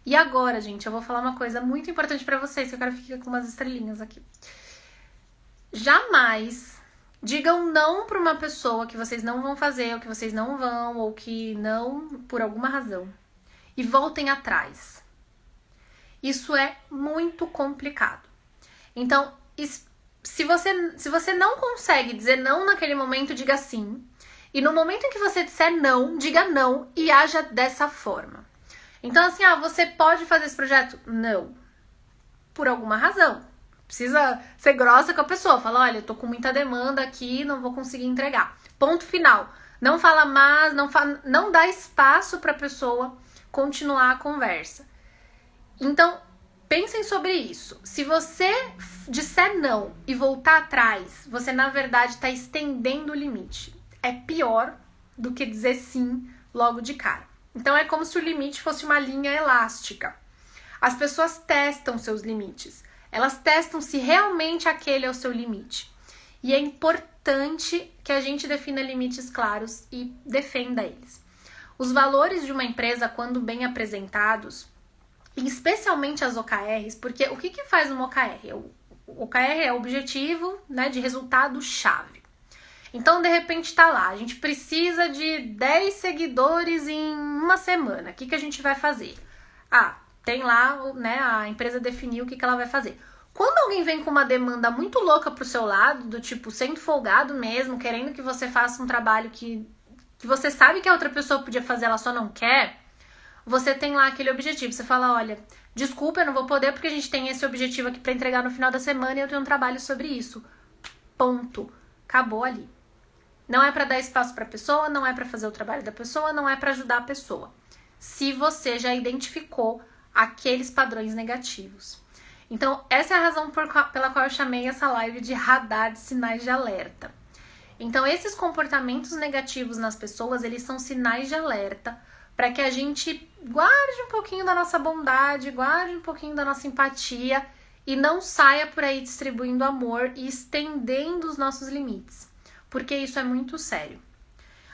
E agora, gente, eu vou falar uma coisa muito importante pra vocês, que eu quero ficar com umas estrelinhas aqui. Jamais digam não pra uma pessoa que vocês não vão fazer, ou que vocês não vão, ou que não, por alguma razão. E voltem atrás. Isso é muito complicado. Então, se você não consegue dizer não naquele momento, diga sim. E no momento em que você disser não, diga não e haja dessa forma. Então, assim, você pode fazer esse projeto? Não. Por alguma razão. Precisa ser grossa com a pessoa. Fala, olha, eu tô com muita demanda aqui, não vou conseguir entregar. Ponto final. Não fala mais, não dá espaço pra pessoa continuar a conversa. Então, pensem sobre isso. Se você disser não e voltar atrás, você, na verdade, está estendendo o limite. É pior do que dizer sim logo de cara. Então, é como se o limite fosse uma linha elástica. As pessoas testam seus limites. Elas testam se realmente aquele é o seu limite. E é importante que a gente defina limites claros e defenda eles. Os valores de uma empresa, quando bem apresentados, e especialmente as OKRs, porque o que faz uma OKR? O OKR é o objetivo, né, de resultado-chave. Então, de repente, tá lá, a gente precisa de 10 seguidores em uma semana. O que a gente vai fazer? Tem lá, né, a empresa definiu o que ela vai fazer. Quando alguém vem com uma demanda muito louca pro seu lado, do tipo, sendo folgado mesmo, querendo que você faça um trabalho que você sabe que a outra pessoa podia fazer, ela só não quer, você tem lá aquele objetivo. Você fala, olha, desculpa, eu não vou poder porque a gente tem esse objetivo aqui pra entregar no final da semana e eu tenho um trabalho sobre isso. Ponto. Acabou ali. Não é pra dar espaço pra pessoa, não é pra fazer o trabalho da pessoa, não é pra ajudar a pessoa. Se você já identificou aqueles padrões negativos. Então, essa é a razão pela qual eu chamei essa live de radar de sinais de alerta. Então, esses comportamentos negativos nas pessoas, eles são sinais de alerta para que a gente guarde um pouquinho da nossa bondade, guarde um pouquinho da nossa empatia e não saia por aí distribuindo amor e estendendo os nossos limites, porque isso é muito sério.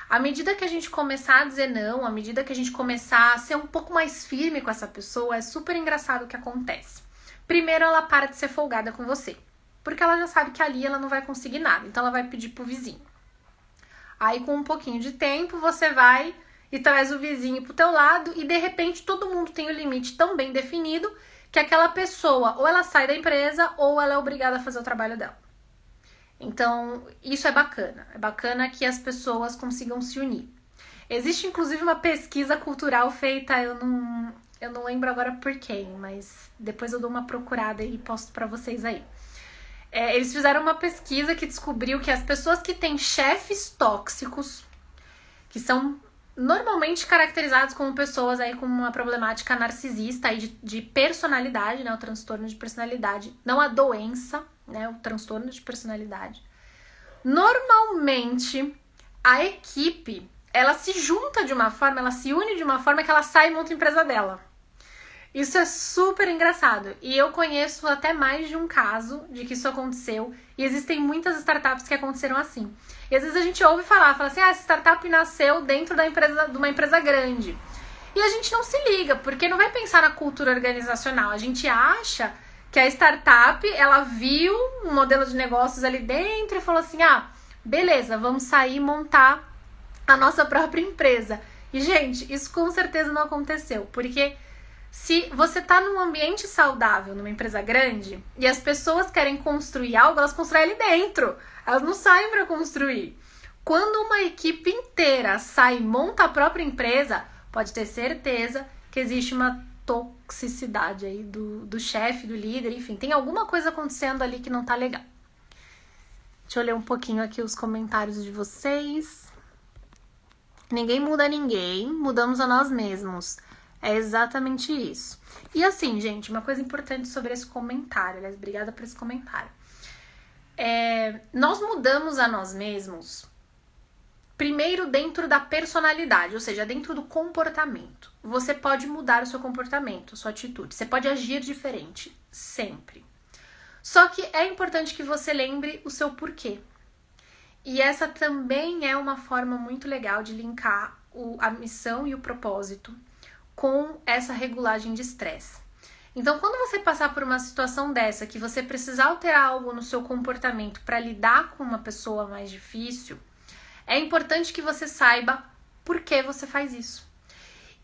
À medida que a gente começar a dizer não, à medida que a gente começar a ser um pouco mais firme com essa pessoa, é super engraçado o que acontece. Primeiro, ela para de ser folgada com você, porque ela já sabe que ali ela não vai conseguir nada, então ela vai pedir pro vizinho. Aí, com um pouquinho de tempo, você vai e traz o vizinho pro teu lado e, de repente, todo mundo tem o limite tão bem definido que aquela pessoa ou ela sai da empresa ou ela é obrigada a fazer o trabalho dela. Então, isso é bacana. É bacana que as pessoas consigam se unir. Existe, inclusive, uma pesquisa cultural feita, eu não lembro agora por quem, mas depois eu dou uma procurada e posto pra vocês aí. Eles fizeram uma pesquisa que descobriu que as pessoas que têm chefes tóxicos, que são normalmente caracterizados como pessoas aí com uma problemática narcisista aí de personalidade, né, o transtorno de personalidade, não a doença, né, o transtorno de personalidade. Normalmente, a equipe, ela se junta de uma forma, ela se une de uma forma que ela sai e monta a empresa dela. Isso é super engraçado. E eu conheço até mais de um caso de que isso aconteceu. E existem muitas startups que aconteceram assim. E às vezes a gente ouve falar assim, essa startup nasceu dentro de uma empresa grande. E a gente não se liga, porque não vai pensar na cultura organizacional. A gente acha que a startup, ela viu um modelo de negócios ali dentro e falou assim, beleza, vamos sair e montar a nossa própria empresa. E, gente, isso com certeza não aconteceu, porque se você tá num ambiente saudável, numa empresa grande, e as pessoas querem construir algo, elas constroem ali dentro. Elas não saem para construir. Quando uma equipe inteira sai e monta a própria empresa, pode ter certeza que existe uma toxicidade aí do chefe, do líder, enfim, tem alguma coisa acontecendo ali que não tá legal. Deixa eu ler um pouquinho aqui os comentários de vocês. Ninguém muda ninguém, mudamos a nós mesmos. É exatamente isso. E assim, gente, uma coisa importante sobre esse comentário, aliás, obrigada por esse comentário. Nós mudamos a nós mesmos primeiro dentro da personalidade, ou seja, dentro do comportamento. Você pode mudar o seu comportamento, sua atitude. Você pode agir diferente, sempre. Só que é importante que você lembre o seu porquê. E essa também é uma forma muito legal de linkar a missão e o propósito com essa regulagem de estresse. Então, quando você passar por uma situação dessa, que você precisar alterar algo no seu comportamento para lidar com uma pessoa mais difícil, é importante que você saiba por que você faz isso.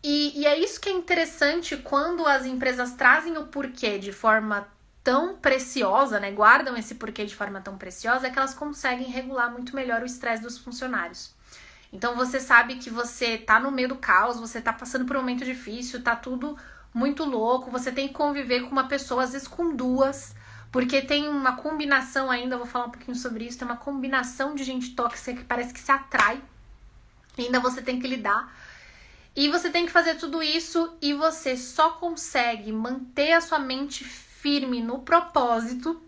E é isso que é interessante quando as empresas trazem o porquê de forma tão preciosa, né? Guardam esse porquê de forma tão preciosa, é que elas conseguem regular muito melhor o estresse dos funcionários. Então você sabe que você tá no meio do caos, você tá passando por um momento difícil, tá tudo muito louco, você tem que conviver com uma pessoa, às vezes com duas, porque tem uma combinação ainda, eu vou falar um pouquinho sobre isso, tem uma combinação de gente tóxica que parece que se atrai, e ainda você tem que lidar. E você tem que fazer tudo isso e você só consegue manter a sua mente firme no propósito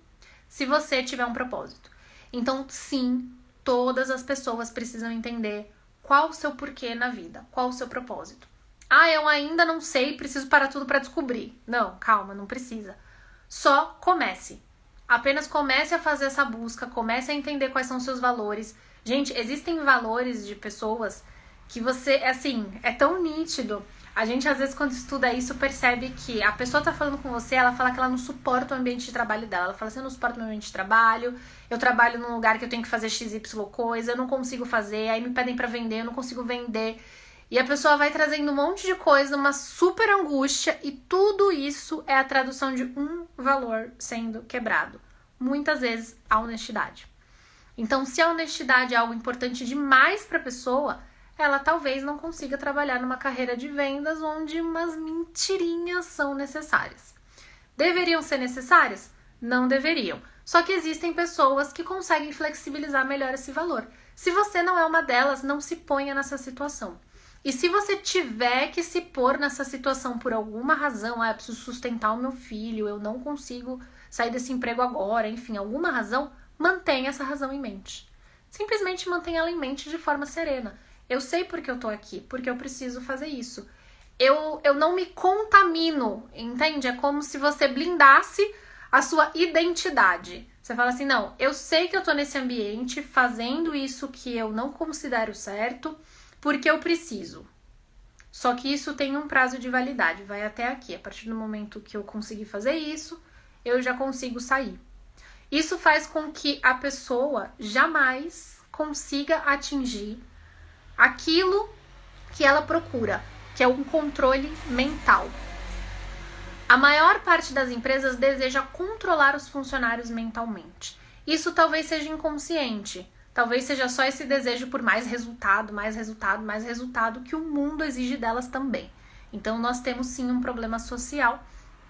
se você tiver um propósito. Então, sim, todas as pessoas precisam entender qual o seu porquê na vida, qual o seu propósito. Eu ainda não sei, preciso parar tudo para descobrir. Não, calma, não precisa. Só comece. Apenas comece a fazer essa busca, comece a entender quais são os seus valores. Gente, existem valores de pessoas que você, assim, é tão nítido. A gente, às vezes, quando estuda isso, percebe que a pessoa tá falando com você, ela fala que ela não suporta o ambiente de trabalho dela. Ela fala assim, eu não suporto o meu ambiente de trabalho, eu trabalho num lugar que eu tenho que fazer XY coisa, eu não consigo fazer, aí me pedem pra vender, eu não consigo vender. E a pessoa vai trazendo um monte de coisa, uma super angústia, e tudo isso é a tradução de um valor sendo quebrado. Muitas vezes, a honestidade. Então, se a honestidade é algo importante demais pra pessoa, ela talvez não consiga trabalhar numa carreira de vendas onde umas mentirinhas são necessárias. Deveriam ser necessárias? Não deveriam. Só que existem pessoas que conseguem flexibilizar melhor esse valor. Se você não é uma delas, não se ponha nessa situação. E se você tiver que se pôr nessa situação por alguma razão, eu preciso sustentar o meu filho, eu não consigo sair desse emprego agora, enfim, alguma razão, mantenha essa razão em mente. Simplesmente mantenha ela em mente de forma serena. Eu sei porque eu tô aqui, porque eu preciso fazer isso. Eu não me contamino, entende? É como se você blindasse a sua identidade. Você fala assim, não, eu sei que eu tô nesse ambiente fazendo isso que eu não considero certo, porque eu preciso. Só que isso tem um prazo de validade, vai até aqui. A partir do momento que eu conseguir fazer isso, eu já consigo sair. Isso faz com que a pessoa jamais consiga atingir aquilo que ela procura, que é um controle mental. A maior parte das empresas deseja controlar os funcionários mentalmente. Isso talvez seja inconsciente. Talvez seja só esse desejo por mais resultado, mais resultado, mais resultado que o mundo exige delas também. Então nós temos sim um problema social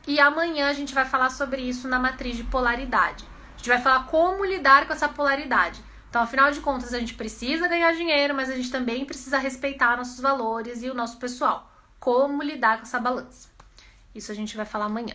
e amanhã a gente vai falar sobre isso na matriz de polaridade. A gente vai falar como lidar com essa polaridade. Então, afinal de contas, a gente precisa ganhar dinheiro, mas a gente também precisa respeitar nossos valores e o nosso pessoal. Como lidar com essa balança. Isso a gente vai falar amanhã.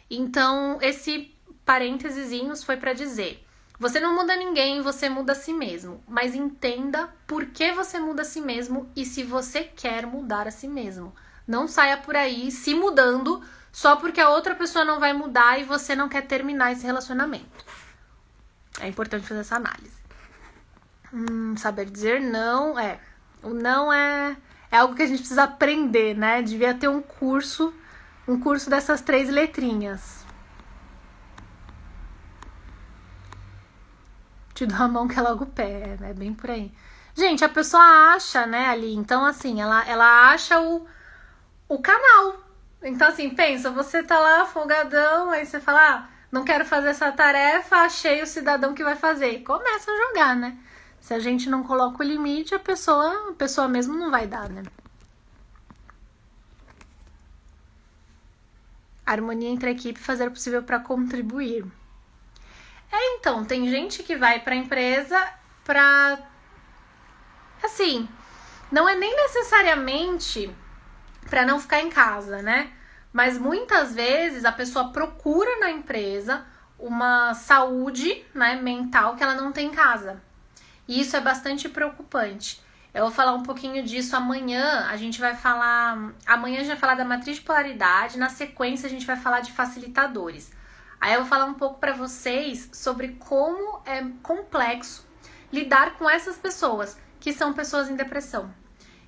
Então, esse parênteses foi para dizer: você não muda ninguém, você muda a si mesmo. Mas entenda por que você muda a si mesmo e se você quer mudar a si mesmo. Não saia por aí se mudando só porque a outra pessoa não vai mudar e você não quer terminar esse relacionamento. É importante fazer essa análise. Saber dizer não o não é algo que a gente precisa aprender, né? Devia ter um curso dessas 3 letrinhas. Te dou a mão que é logo o pé, é bem por aí. Gente, a pessoa acha, né, ali, então assim, ela acha o canal. Então assim, pensa, você tá lá folgadão, aí você fala, não quero fazer essa tarefa, achei o cidadão que vai fazer. Começa a jogar, né? Se a gente não coloca o limite, a pessoa mesmo não vai dar, né? Harmonia entre a equipe, fazer o possível para contribuir. Então, tem gente que vai pra empresa pra... Assim, não é nem necessariamente pra não ficar em casa, né? Mas muitas vezes a pessoa procura na empresa uma saúde, né, mental que ela não tem em casa. E isso é bastante preocupante. Eu vou falar um pouquinho disso amanhã. Amanhã a gente vai falar da matriz de polaridade. Na sequência a gente vai falar de facilitadores. Aí eu vou falar um pouco para vocês sobre como é complexo lidar com essas pessoas, que são pessoas em depressão.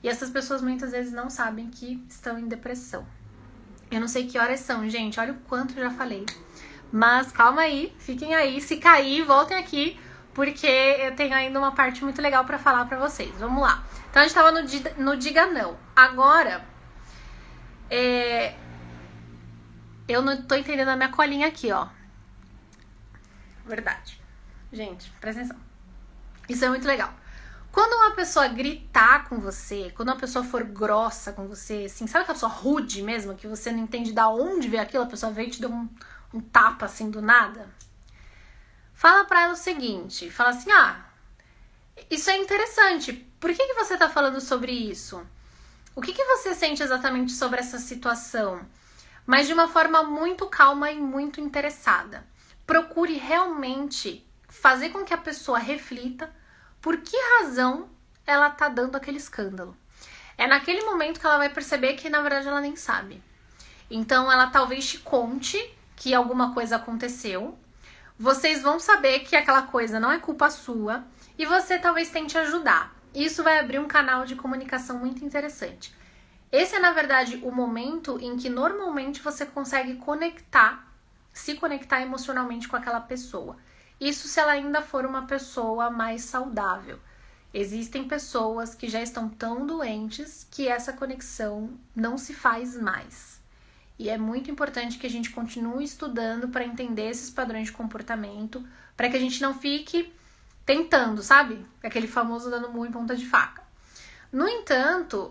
E essas pessoas muitas vezes não sabem que estão em depressão. Eu não sei que horas são, gente. Olha o quanto eu já falei. Mas calma aí, fiquem aí. Se cair, voltem aqui, porque eu tenho ainda uma parte muito legal pra falar pra vocês. Vamos lá. Então a gente tava no Diga Não. Agora, eu não tô entendendo a minha colinha aqui, ó. Verdade. Gente, presta atenção. Isso é muito legal. Quando uma pessoa gritar com você, quando uma pessoa for grossa com você, assim, sabe aquela pessoa rude mesmo, que você não entende de onde veio aquilo, a pessoa veio e te deu um tapa assim do nada? Fala pra ela o seguinte, fala assim, isso é interessante, por que você tá falando sobre isso? O que você sente exatamente sobre essa situação? Mas de uma forma muito calma e muito interessada. Procure realmente fazer com que a pessoa reflita por que razão ela tá dando aquele escândalo. É naquele momento que ela vai perceber que na verdade ela nem sabe. Então ela talvez te conte que alguma coisa aconteceu, vocês vão saber que aquela coisa não é culpa sua e você talvez tente ajudar. Isso vai abrir um canal de comunicação muito interessante. Esse é, na verdade, o momento em que normalmente você consegue se conectar emocionalmente com aquela pessoa. Isso se ela ainda for uma pessoa mais saudável. Existem pessoas que já estão tão doentes que essa conexão não se faz mais. E é muito importante que a gente continue estudando para entender esses padrões de comportamento, para que a gente não fique tentando, sabe? Aquele famoso dando murro em ponta de faca. No entanto,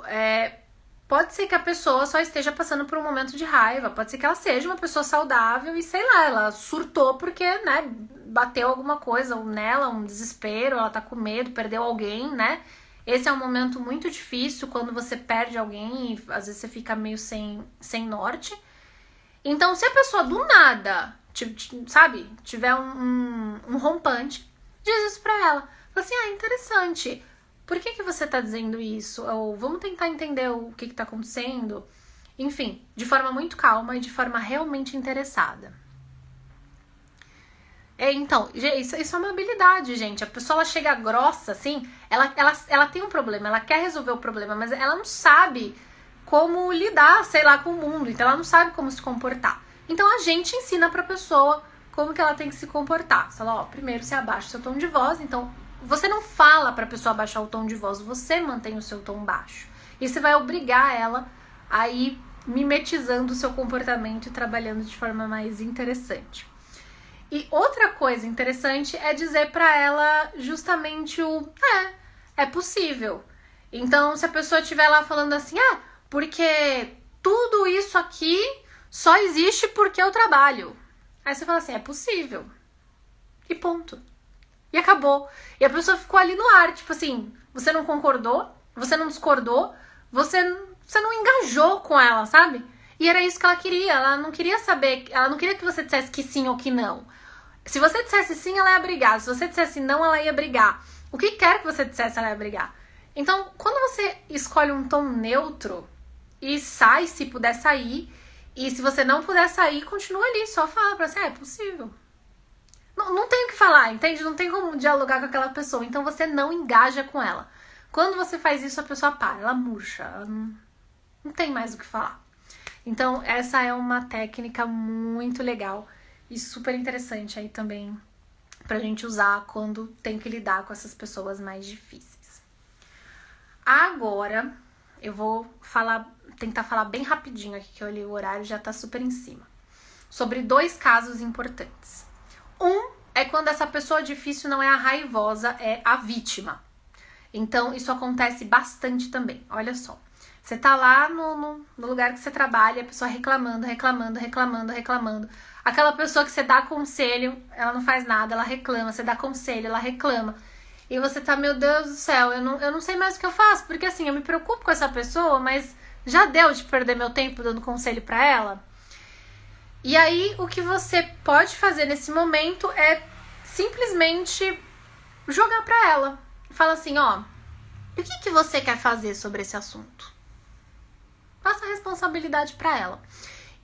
pode ser que a pessoa só esteja passando por um momento de raiva, pode ser que ela seja uma pessoa saudável e, sei lá, ela surtou porque, né, bateu alguma coisa nela, um desespero, ela tá com medo, perdeu alguém, né? Esse é um momento muito difícil quando você perde alguém e às vezes você fica meio sem norte. Então, se a pessoa do nada, sabe, tiver um rompante, diz isso pra ela. Fala assim, interessante. Por que você tá dizendo isso? Ou vamos tentar entender o que tá acontecendo. Enfim, de forma muito calma e de forma realmente interessada. Então, isso é uma habilidade, gente. A pessoa, ela chega grossa, assim, ela tem um problema, ela quer resolver o problema, mas ela não sabe como lidar, sei lá, com o mundo. Então, ela não sabe como se comportar. Então, a gente ensina pra pessoa como que ela tem que se comportar. Você fala, primeiro você abaixa o seu tom de voz. Então, você não fala pra pessoa abaixar o tom de voz, você mantém o seu tom baixo. E você vai obrigar ela a ir mimetizando o seu comportamento e trabalhando de forma mais interessante. E outra coisa interessante é dizer pra ela justamente é possível. Então, se a pessoa estiver lá falando assim, porque tudo isso aqui só existe porque eu trabalho. Aí você fala assim, é possível. E ponto. E acabou. E a pessoa ficou ali no ar, tipo assim, você não concordou, você não discordou, você não engajou com ela, sabe? E era isso que ela queria. Ela não queria saber, ela não queria que você dissesse que sim ou que não. Se você dissesse sim, ela ia brigar. Se você dissesse não, ela ia brigar. O que quer que você dissesse, ela ia brigar. Então, quando você escolhe um tom neutro e sai, se puder sair, e se você não puder sair, continua ali, só fala pra você, é possível. Não tem o que falar, entende? Não tem como dialogar com aquela pessoa. Então, você não engaja com ela. Quando você faz isso, a pessoa para, ela murcha, ela não tem mais o que falar. Então, essa é uma técnica muito legal e super interessante aí também pra gente usar quando tem que lidar com essas pessoas mais difíceis. Agora, eu vou tentar falar bem rapidinho aqui, que eu olhei o horário, já tá super em cima. Sobre 2 casos importantes. Um é quando essa pessoa difícil não é a raivosa, é a vítima. Então, isso acontece bastante também. Olha só. Você tá lá no lugar que você trabalha, a pessoa reclamando. Aquela pessoa que você dá conselho, ela não faz nada, ela reclama. Você dá conselho, ela reclama. E você tá, meu Deus do céu, eu não sei mais o que eu faço. Porque assim, eu me preocupo com essa pessoa, mas já deu de perder meu tempo dando conselho pra ela? E aí, o que você pode fazer nesse momento é simplesmente jogar pra ela. Fala assim, o que você quer fazer sobre esse assunto? Passa a responsabilidade pra ela.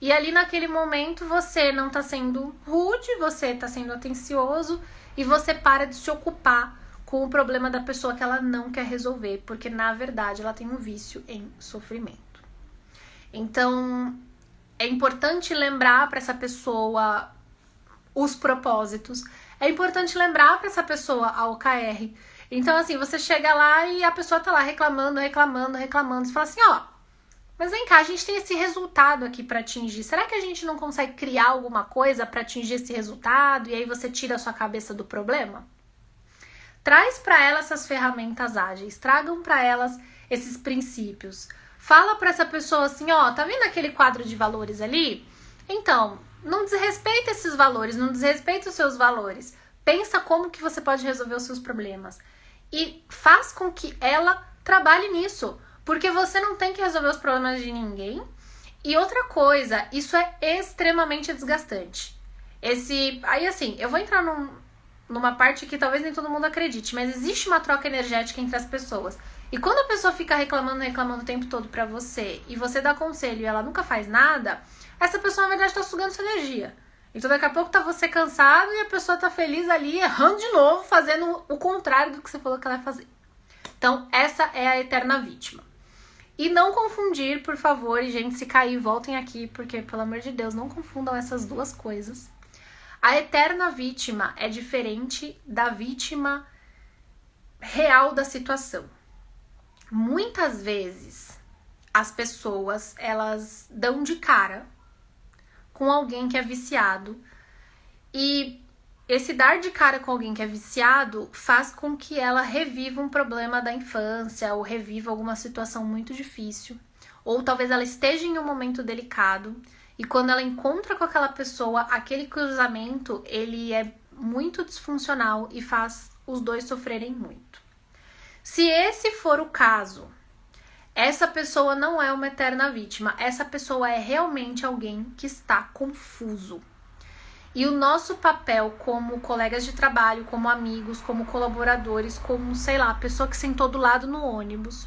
E ali naquele momento você não tá sendo rude, você tá sendo atencioso e você para de se ocupar com o problema da pessoa que ela não quer resolver, porque na verdade ela tem um vício em sofrimento. Então, é importante lembrar pra essa pessoa os propósitos. É importante lembrar pra essa pessoa a OKR. Então, assim, você chega lá e a pessoa tá lá reclamando. Você fala assim, mas vem cá, a gente tem esse resultado aqui pra atingir. Será que a gente não consegue criar alguma coisa pra atingir esse resultado? E aí você tira a sua cabeça do problema? Traz pra ela essas ferramentas ágeis. Tragam pra elas esses princípios. Fala pra essa pessoa assim, tá vendo aquele quadro de valores ali? Então, não desrespeita esses valores, não desrespeita os seus valores. Pensa como que você pode resolver os seus problemas. E faz com que ela trabalhe nisso. Porque você não tem que resolver os problemas de ninguém. E outra coisa, isso é extremamente desgastante. Aí assim, eu vou entrar numa parte que talvez nem todo mundo acredite, mas existe uma troca energética entre as pessoas. E quando a pessoa fica reclamando o tempo todo pra você, e você dá conselho e ela nunca faz nada, essa pessoa na verdade tá sugando sua energia. Então daqui a pouco tá você cansado e a pessoa tá feliz ali, errando de novo, fazendo o contrário do que você falou que ela ia fazer. Então essa é a eterna vítima. E não confundir, por favor, e gente, se cair, voltem aqui, porque, pelo amor de Deus, não confundam essas duas coisas. A eterna vítima é diferente da vítima real da situação. Muitas vezes, as pessoas, elas dão de cara com alguém que é viciado, e esse dar de cara com alguém que é viciado faz com que ela reviva um problema da infância ou reviva alguma situação muito difícil. Ou talvez ela esteja em um momento delicado e quando ela encontra com aquela pessoa, aquele cruzamento, ele é muito disfuncional e faz os dois sofrerem muito. Se esse for o caso, essa pessoa não é uma eterna vítima. Essa pessoa é realmente alguém que está confuso. E o nosso papel como colegas de trabalho, como amigos, como colaboradores, como, sei lá, pessoa que sentou do lado no ônibus,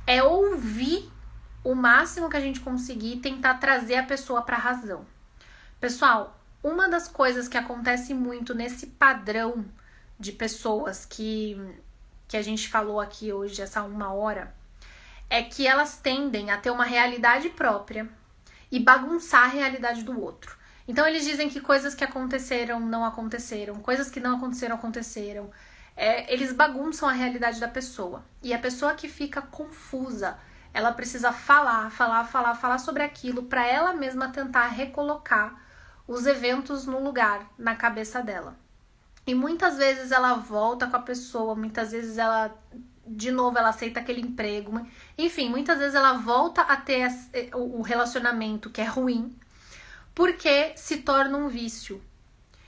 é ouvir o máximo que a gente conseguir e tentar trazer a pessoa para a razão. Pessoal, uma das coisas que acontece muito nesse padrão de pessoas que a gente falou aqui hoje, essa 1 hora, é que elas tendem a ter uma realidade própria e bagunçar a realidade do outro. Então eles dizem que coisas que aconteceram não aconteceram, coisas que não aconteceram aconteceram. Eles bagunçam a realidade da pessoa. E a pessoa que fica confusa, ela precisa falar sobre aquilo para ela mesma tentar recolocar os eventos no lugar, na cabeça dela. E muitas vezes ela volta com a pessoa, muitas vezes ela, de novo, ela aceita aquele emprego. Enfim, muitas vezes ela volta a ter o relacionamento que é ruim, porque se torna um vício.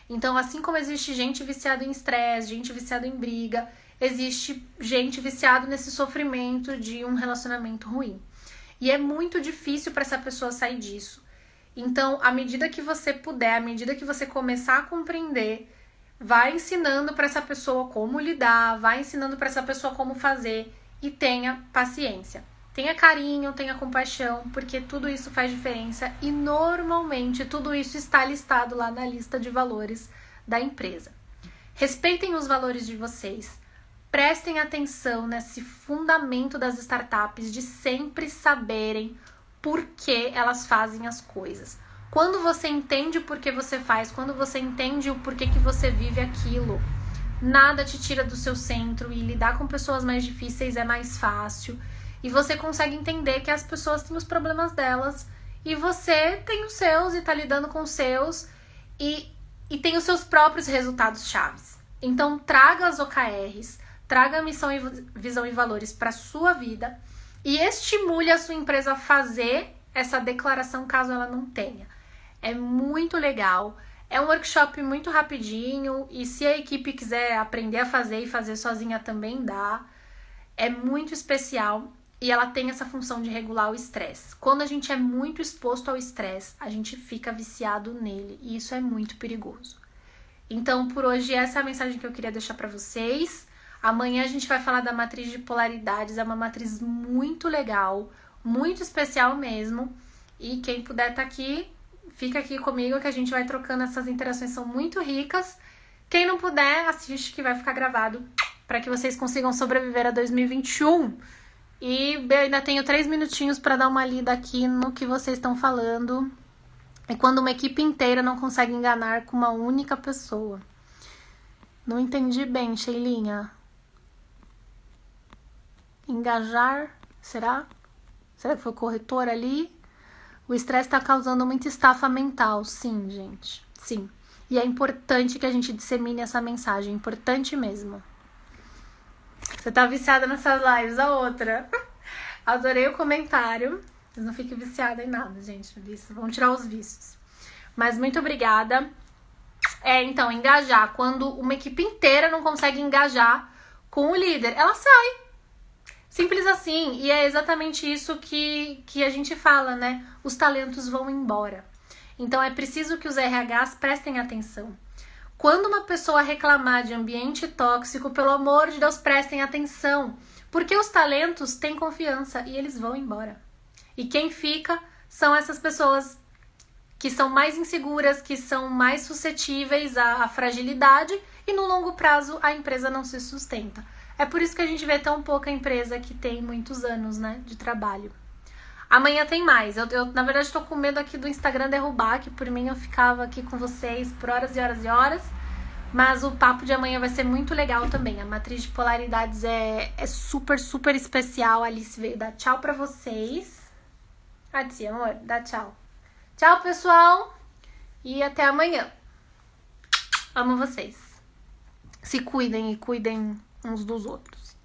Então, assim como existe gente viciada em estresse, gente viciada em briga, existe gente viciada nesse sofrimento de um relacionamento ruim. E é muito difícil para essa pessoa sair disso. Então, à medida que você puder, à medida que você começar a compreender, vai ensinando para essa pessoa como lidar, vai ensinando para essa pessoa como fazer e tenha paciência. Tenha carinho, tenha compaixão, porque tudo isso faz diferença e normalmente tudo isso está listado lá na lista de valores da empresa. Respeitem os valores de vocês, prestem atenção nesse fundamento das startups de sempre saberem por que elas fazem as coisas. Quando você entende o porquê você faz, quando você entende o porquê que você vive aquilo, nada te tira do seu centro e lidar com pessoas mais difíceis é mais fácil. E você consegue entender que as pessoas têm os problemas delas e você tem os seus e tá lidando com os seus e tem os seus próprios resultados chaves. Então traga as OKRs, traga a missão, visão e valores para sua vida e estimule a sua empresa a fazer essa declaração caso ela não tenha. É muito legal, é um workshop muito rapidinho e se a equipe quiser aprender a fazer e fazer sozinha também dá. É muito especial e ela tem essa função de regular o estresse. Quando a gente é muito exposto ao estresse, a gente fica viciado nele e isso é muito perigoso. Então, por hoje, essa é a mensagem que eu queria deixar para vocês. Amanhã a gente vai falar da matriz de polaridades, é uma matriz muito legal, muito especial mesmo. E quem puder estar aqui, fica aqui comigo que a gente vai trocando, essas interações são muito ricas. Quem não puder, assiste que vai ficar gravado para que vocês consigam sobreviver a 2021. E eu ainda tenho 3 minutinhos para dar uma lida aqui no que vocês estão falando. É quando uma equipe inteira não consegue enganar com uma única pessoa. Não entendi bem, Sheilinha. Engajar, será? Será que foi o corretor ali? O estresse está causando muita estafa mental. Sim, gente. Sim. E é importante que a gente dissemine essa mensagem. Importante mesmo. Você tá viciada nessas lives, a outra. Adorei o comentário. Vocês não fiquem viciadas em nada, gente. Vão tirar os vícios. Mas muito obrigada. Então, engajar. Quando uma equipe inteira não consegue engajar com o líder, ela sai. Simples assim. E é exatamente isso que a gente fala, né? Os talentos vão embora. Então, é preciso que os RHs prestem atenção. Quando uma pessoa reclamar de ambiente tóxico, pelo amor de Deus, prestem atenção. Porque os talentos têm confiança e eles vão embora. E quem fica são essas pessoas que são mais inseguras, que são mais suscetíveis à fragilidade e no longo prazo a empresa não se sustenta. É por isso que a gente vê tão pouca empresa que tem muitos anos, né, de trabalho. Amanhã tem mais. Eu na verdade, estou com medo aqui do Instagram derrubar, que por mim eu ficava aqui com vocês por horas e horas e horas. Mas o papo de amanhã vai ser muito legal também. A matriz de polaridades é super, super especial. A Alice veio dar tchau pra vocês. Alice, amor, dá tchau. Tchau, pessoal. E até amanhã. Amo vocês. Se cuidem e cuidem uns dos outros.